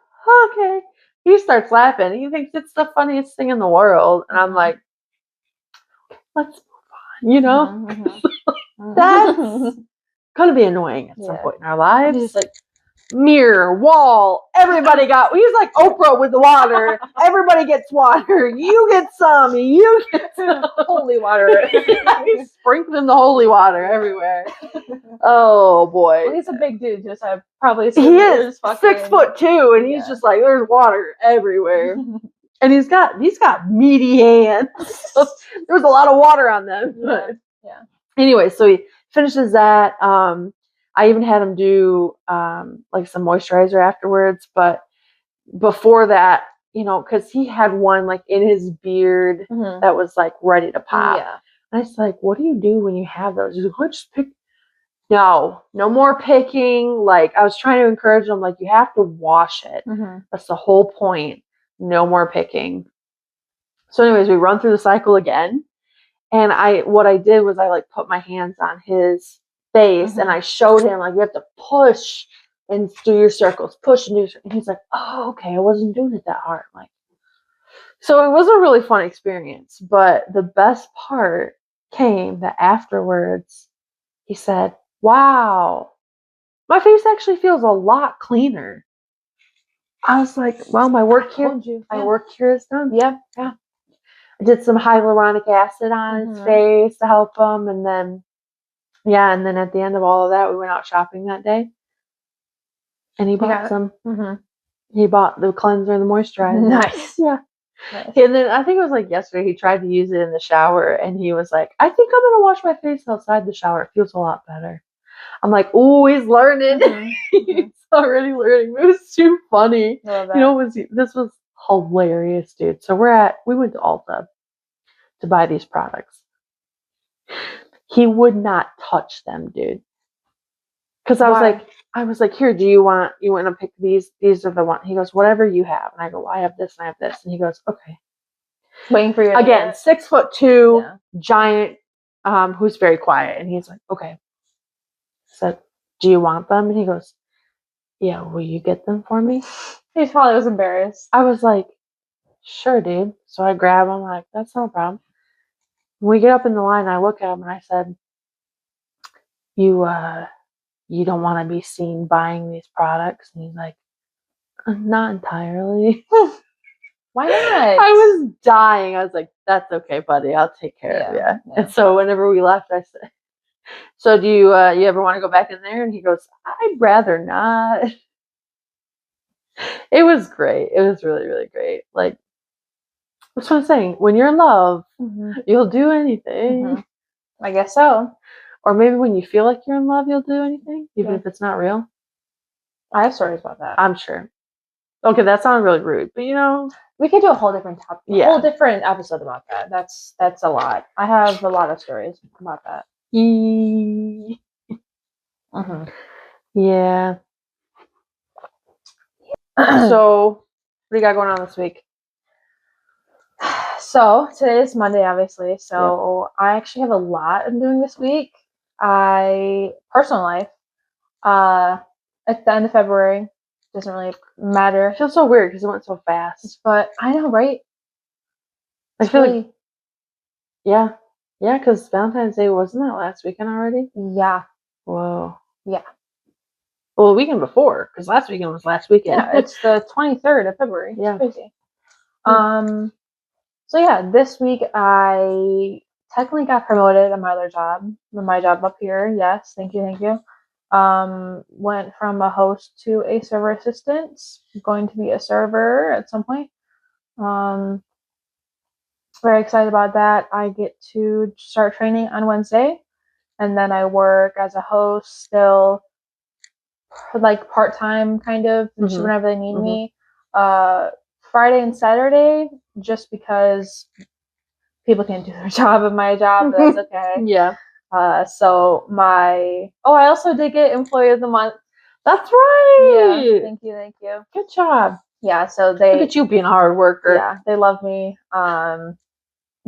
okay. He starts laughing. He thinks it's the funniest thing in the world. And I'm like, let's move on, Mm-hmm. That's gonna be annoying at some point in our lives. He's like, mirror, wall, everybody got. He's like Oprah with the water. Everybody gets water. You get some. You get some holy water. He's sprinkling the holy water everywhere. Oh boy, well, he's a big dude. Just probably he is 6'2", and he's just like, there's water everywhere. And he's got meaty hands. So there was a lot of water on them. Yeah. Anyway, so he finishes that. I even had him do like some moisturizer afterwards. But before that, because he had one like in his beard that was like ready to pop. Yeah. And I was like, what do you do when you have those? He's like, oh, just pick. No more picking. Like I was trying to encourage him, like you have to wash it. Mm-hmm. That's the whole point. No more picking. So anyways, we run through the cycle again. And what I did was I like put my hands on his face and I showed him like you have to push and do your circles, push and do. And he's like, oh, okay, I wasn't doing it that hard. Like, so it was a really fun experience. But the best part came that afterwards he said, wow, My face actually feels a lot cleaner. I was like, well, my work here is done. Yeah. I did some hyaluronic acid on his face to help him, and then at the end of all of that, we went out shopping that day, and he bought some. He bought the cleanser and the moisturizer. Nice. Yeah. Nice. And then I think it was like yesterday, he tried to use it in the shower, and he was like, I think I'm gonna wash my face outside the shower. It feels a lot better. I'm like, oh, he's learning. He's already learning. It was too funny. This was hilarious, dude. So we went to Ulta to buy these products. He would not touch them, dude. Because I was like, here, you want to pick these? These are the ones. He goes, whatever you have. And I go, well, I have this and I have this. And he goes, okay. Waiting for you. Again, 6'2", giant, who's very quiet. And he's like, okay. Said, do you want them? And he goes, yeah, will you get them for me? He probably was embarrassed. I was like, sure, dude. So I grab him, like, that's no problem. When we get up in the line, I look at him and I said, you don't want to be seen buying these products? And he's like, not entirely. Why not? I was dying. I was like, that's okay, buddy. I'll take care of you. Yeah. And so whenever we left, I said, so do you ever want to go back in there? And he goes, I'd rather not. It was great. It was really, really great. Like, that's what I'm saying. When you're in love, you'll do anything. I guess so. Or maybe when you feel like you're in love, you'll do anything, even if it's not real. I have stories about that. I'm sure. Okay, that sounded really rude, but we could do a whole different topic, a whole different episode about that. That's a lot. I have a lot of stories about that. Yeah. So, what do you got going on this week? So today is Monday, obviously. So I actually have a lot I'm doing this week. Personal life. At the end of February, doesn't really matter. It feels so weird because it went so fast. But I know, right? I feel like, yeah, because Valentine's Day wasn't that last weekend already? Yeah. Whoa. Yeah. Well, the weekend before, because last weekend was last weekend. Yeah, it's the 23rd of February. Yeah. It's crazy. So yeah, this week I technically got promoted at my other job, my job up here. Yes, thank you. Went from a host to a server assistant. Going to be a server at some point. Very excited about that. I get to start training on Wednesday, and then I work as a host still, like part-time kind of, just whenever they need me. Friday and Saturday, just because people can't do their job at my job, but that's okay. Yeah. So I also did get Employee of the Month. That's right. Yeah. Thank you. Good job. Yeah. So look at you being a hard worker. Yeah, they love me.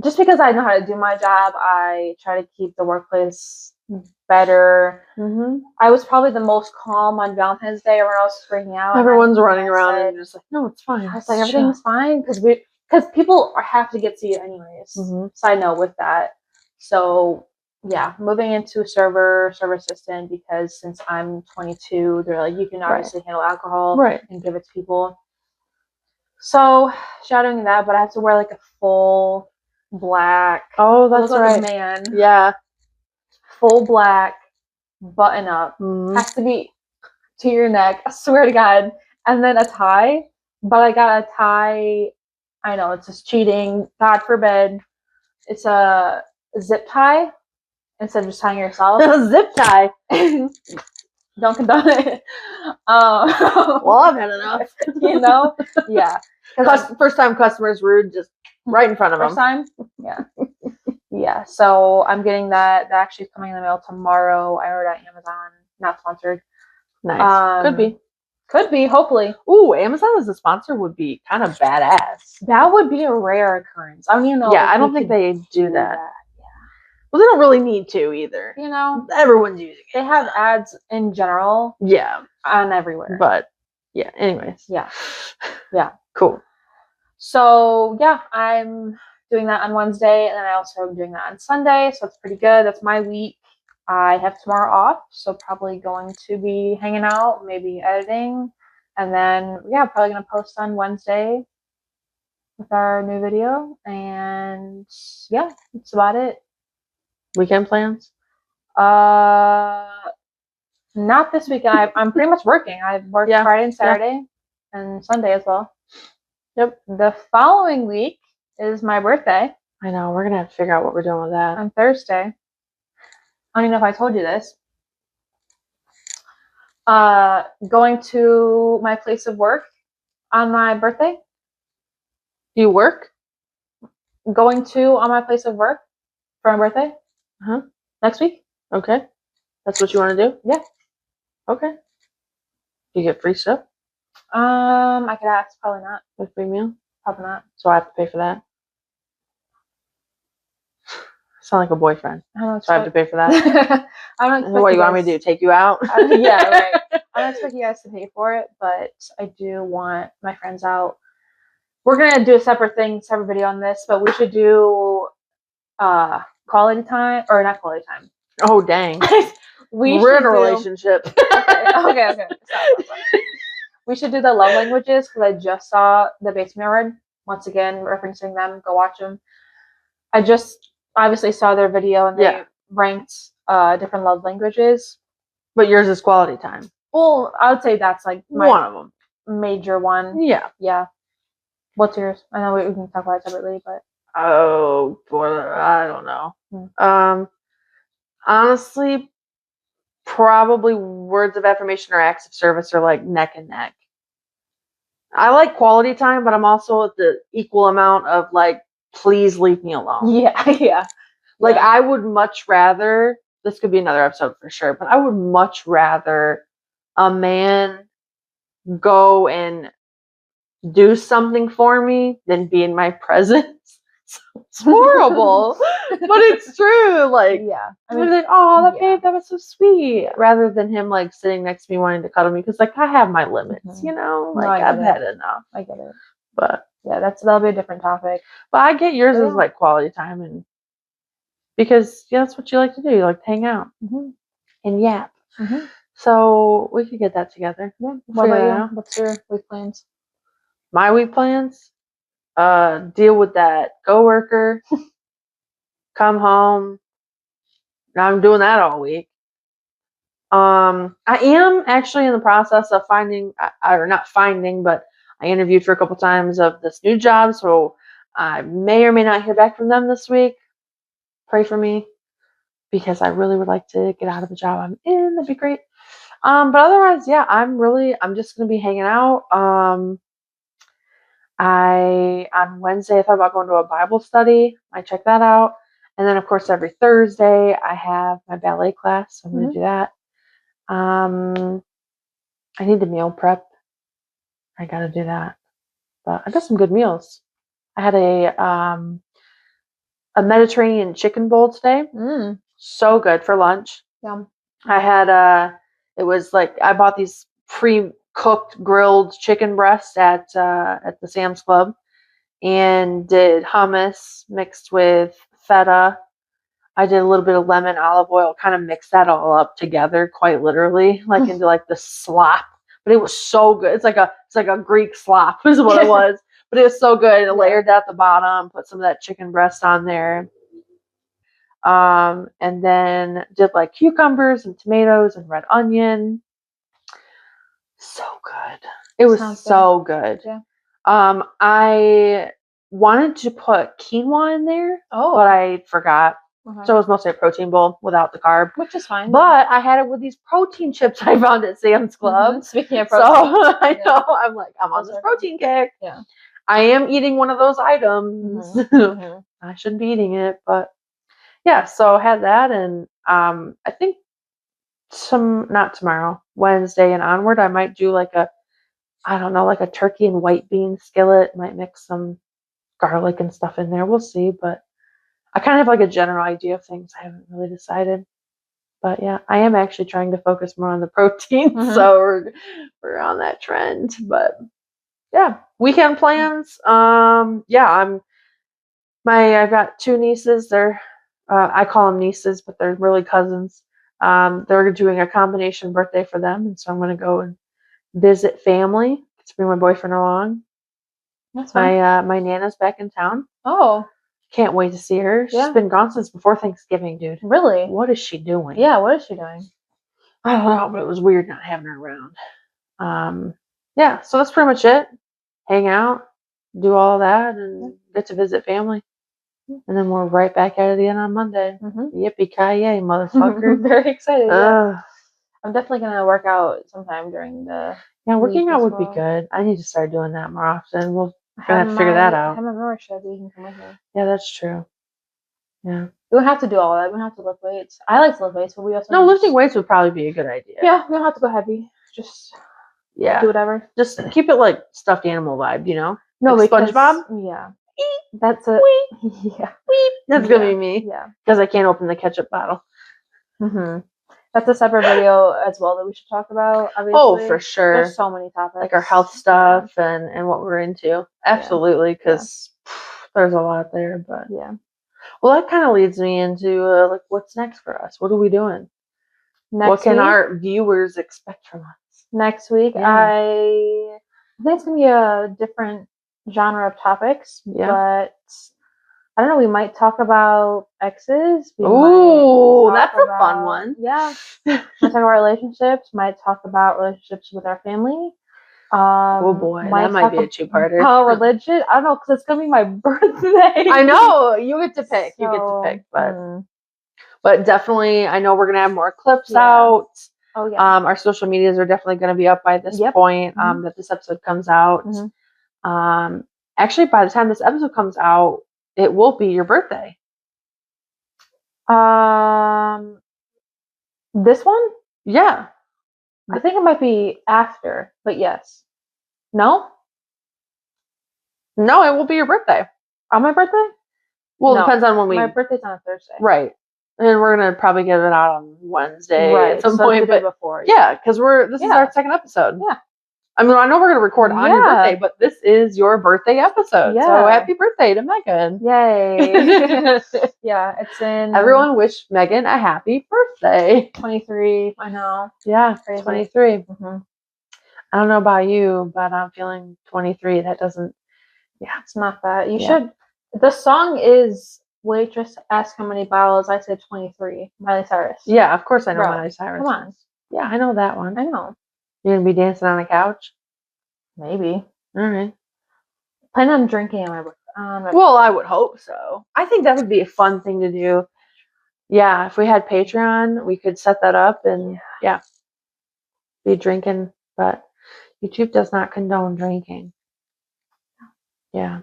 Just because I know how to do my job, I try to keep the workplace better. I was probably the most calm on Valentine's Day. Everyone else was freaking out. Everyone's running around and you're just like, no, it's fine. I was like, everything's fine because people have to get seated anyways. Side note with that. So yeah, moving into server assistant, because since I'm 22, they're like, you can obviously handle alcohol and give it to people. So shadowing that, but I have to wear like a full black. Oh, that's right. Like a man. Yeah. Full black, button up. Has to be to your neck. I swear to God. And then a tie. But I got a tie. I know it's just cheating. God forbid. It's a zip tie instead of just tying yourself. A zip tie. Don't condone it. Well, I've had enough. Yeah. First time customers rude, just right in front of them. First time? Yeah. Yeah. So I'm getting that. That actually is coming in the mail tomorrow. I ordered at Amazon. Not sponsored. Nice. Could be, hopefully. Ooh, Amazon as a sponsor would be kind of badass. That would be a rare occurrence. I don't even know. Yeah, I don't think they do that. Yeah. Well, they don't really need to either. Everyone's using it. They have ads in general. Yeah. On everywhere. But, yeah, anyways. Yeah. Cool. So, yeah, I'm doing that on Wednesday, and then I also am doing that on Sunday, so it's pretty good. That's my week. I have tomorrow off, so probably going to be hanging out, maybe editing, and then probably gonna post on Wednesday with our new video, and that's about it. Weekend plans? Not this weekend. I'm pretty much working. I work Friday and Saturday and Sunday as well. Yep. The following week is my birthday. I know. We're going to have to figure out what we're doing with that. On Thursday. I don't even know if I told you this. Going to my place of work on my birthday. Do you work? Going to on my place of work for my birthday. Next week. Okay. That's what you want to do? Yeah. Okay. Do you get free stuff? I could ask. Probably not. With free meal? Probably not. So I have to pay for that? Sound like a boyfriend. So I have to pay for that? I don't expect what do you want me to do? Take you out? Yeah, right. I don't expect you guys to pay for it, but I do want my friends out. We're gonna do a separate video on this, but we should do quality time, or not quality time. Oh dang. We're in a relationship. Okay. We should do the love languages, because I just saw the Basement Yard. Once again, referencing them. Go watch them. I just obviously saw their video, and they ranked different love languages. But yours is quality time. Well, I would say that's like one of them. Major one. Yeah. Yeah. What's yours? I know we can talk about it separately, but oh boy, I don't know. Honestly, probably words of affirmation or acts of service are like neck and neck. I like quality time, but I'm also at the equal amount of like, please leave me alone. Yeah. Like I would much rather, this could be another episode for sure, but I would much rather a man go and do something for me than be in my presence. It's horrible, but it's true. Like, I mean, like, oh, babe, that was so sweet. Rather than him like sitting next to me wanting to cuddle me, because like I have my limits, you know. Like I've had enough. I get it. But that'll be a different topic. But I get yours is like quality time, and because that's what you like to do. You like to hang out and yap. So we could get that together. Yeah. What about you? What's your week plans? My week plans? Deal with that coworker. Come home. I'm doing that all week. I am actually in the process of finding, or not finding, but I interviewed for a couple times of this new job, so I may or may not hear back from them this week. Pray for me, because I really would like to get out of the job I'm in. That'd be great. But otherwise, I'm just gonna be hanging out. On Wednesday, I thought about going to a Bible study. I check that out. And then, of course, every Thursday, I have my ballet class. So I'm going to do that. I need to meal prep. I got to do that. But I got some good meals. I had a Mediterranean chicken bowl today. So good for lunch. Yum. I had, it was like, I bought these pre-cooked grilled chicken breasts at the Sam's Club, and did hummus mixed with feta. I did a little bit of lemon, olive oil, kind of mixed that all up together, quite literally, like into like the slop. But it was so good. It's like a Greek slop is what it was. But it was so good. It layered that at the bottom, put some of that chicken breast on there. And then did like cucumbers and tomatoes and red onion. So good. It was so good. Yeah. I wanted to put quinoa in there, but I forgot. So it was mostly a protein bowl without the carb, which is fine. But I had it with these protein chips I found at Sam's Club. Speaking of protein, so I know I'm like, I'm on this protein kick. Yeah, I am eating one of those items. I shouldn't be eating it, but yeah. So I had that, and I think not tomorrow, Wednesday and onward, I might do like a turkey and white bean skillet. Might mix some garlic and stuff in there. We'll see, but I kind of have like a general idea of things. I haven't really decided. But yeah, I am actually trying to focus more on the protein. So we're on that trend. But yeah, weekend plans. I've got two nieces. They're I call them nieces, but they're really cousins. They're doing a combination birthday for them, and so I'm going to go and visit family. Get to bring my boyfriend along. That's fine. My Nana's back in town. Oh. Can't wait to see her. She's been gone since before Thanksgiving, dude. Really? What is she doing? Yeah, what is she doing? I don't know, but it was weird not having her around. Yeah, so that's pretty much it. Hang out, do all that, and get to visit family. And then we're right back at it again on Monday. Yippee-ki-yay, motherfucker. Very excited. Yeah. I'm definitely going to work out sometime during the working out would be good. I need to start doing that more often. We'll have to figure that out. I have a membership. You can come with me. Yeah, that's true. Yeah. We don't have to do all that. We don't have to lift weights. I like to lift weights, but we also... No, lifting weights would probably be a good idea. Yeah, we don't have to go heavy. Just do whatever. Just keep it like stuffed animal vibe, you know? No, like SpongeBob? Yeah. That's it. Yeah. That's going to be me. Yeah. Because I can't open the ketchup bottle. That's a separate video as well that we should talk about, obviously. Oh, for sure. There's so many topics. Like our health stuff and what we're into. Absolutely, because there's a lot there. But yeah. Well, that kind of leads me into like what's next for us? What are we doing? What can our viewers expect from us? Next week, I think it's going to be a different genre of topics. Yeah. But I don't know, we might talk about exes. Ooh, that's a fun one. Yeah. Might talk about relationships. Might talk about relationships with our family. Oh boy, that might be a two-parter. Religion. I don't know, because it's going to be my birthday. I know. You get to pick. But definitely, I know we're going to have more clips out. Oh, yeah. Our social medias are definitely going to be up by this point that this episode comes out. Actually, by the time this episode comes out, it will be your birthday. This one? Yeah. I think it might be after, but yes. No? No, it will be your birthday. On my birthday? Well, it depends on when My birthday's on a Thursday. Right. And we're going to probably get it out on Wednesday at some point. The day before. Yeah, because this is our second episode. Yeah. I mean, I know we're going to record on your birthday, but this is your birthday episode. Yeah. So happy birthday to Megan. Yay. Yeah, it's in... Everyone wish Megan a happy birthday. 23, I know. Yeah, crazy. 23. I don't know about you, but I'm feeling 23. That doesn't... Yeah. It's not that. You should... The song is Waitress Ask How Many Bottles. I said 23. Miley Cyrus. Yeah, of course I know Miley Cyrus. Come on. Yeah, I know that one. I know. You're going to be dancing on a couch? Maybe. All right. Plan on drinking on my Well, I would hope so. I think that would be a fun thing to do. Yeah, if we had Patreon, we could set that up and be drinking. But YouTube does not condone drinking. Yeah.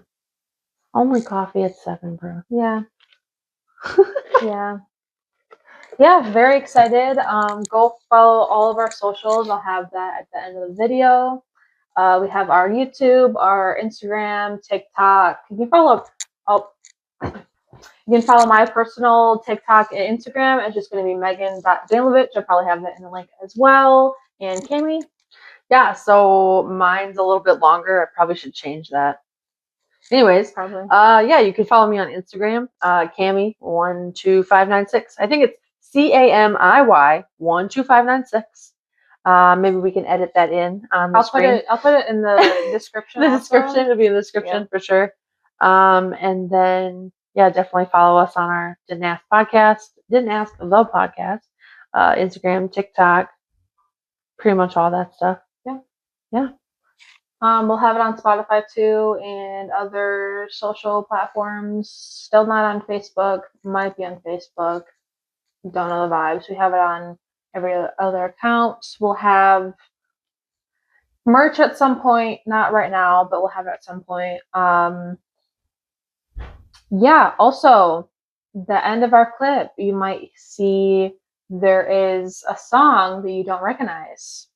Only coffee at 7, bro. Yeah. Yeah, very excited. Go follow all of our socials. I'll have that at the end of the video. We have our YouTube, our Instagram, TikTok. You can follow my personal TikTok and Instagram. It's just going to be Megan.Danilovich. I'll probably have that in the link as well. And Cami? Yeah, so mine's a little bit longer. I probably should change that. Anyways, probably. You can follow me on Instagram, Cami12596. I think it's CAMIY 12596. Maybe we can edit that in on the screen. I'll put it in the description. It'll be in the description for sure. And then definitely follow us on our Didn't Ask the podcast, Instagram, TikTok, pretty much all that stuff. Yeah. We'll have it on Spotify too and other social platforms. Still not on Facebook. Might be on Facebook. Don't know the vibes. We have it on every other account. We'll have merch at some point. Not right now, but we'll have it at some point. Also, the end of our clip, you might see there is a song that you don't recognize.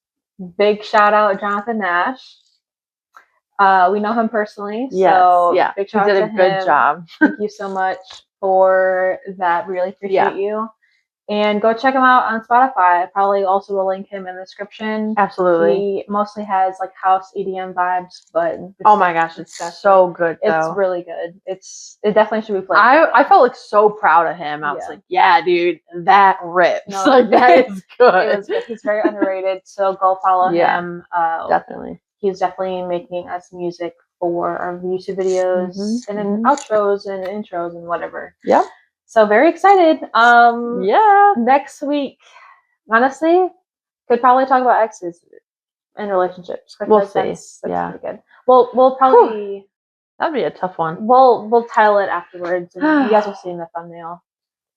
Big shout out Jonathan Nash. We know him personally. So big shout out to him. He did a good job. Thank you so much for that. Really appreciate you. And go check him out on Spotify. I probably also will link him in the description. Absolutely. He mostly has like house EDM vibes, but oh my gosh, it's so good. It's really good. It definitely should be played. I felt like so proud of him. I was like, yeah, dude, that rips. No, like that is good. It was good. He's very underrated, so go follow him. Definitely. He's definitely making us music for our YouTube videos and then outros and intros and whatever. Yep. So very excited. Next week, honestly, could probably talk about exes and relationships. We'll see. That's pretty good. We'll probably that'd be a tough one. We'll title it afterwards, and you guys will see in the thumbnail.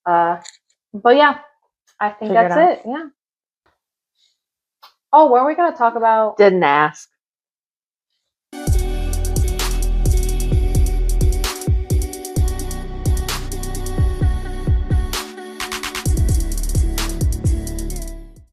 But yeah, I think that's it. Yeah. Oh, what are we gonna talk about? Didn't ask.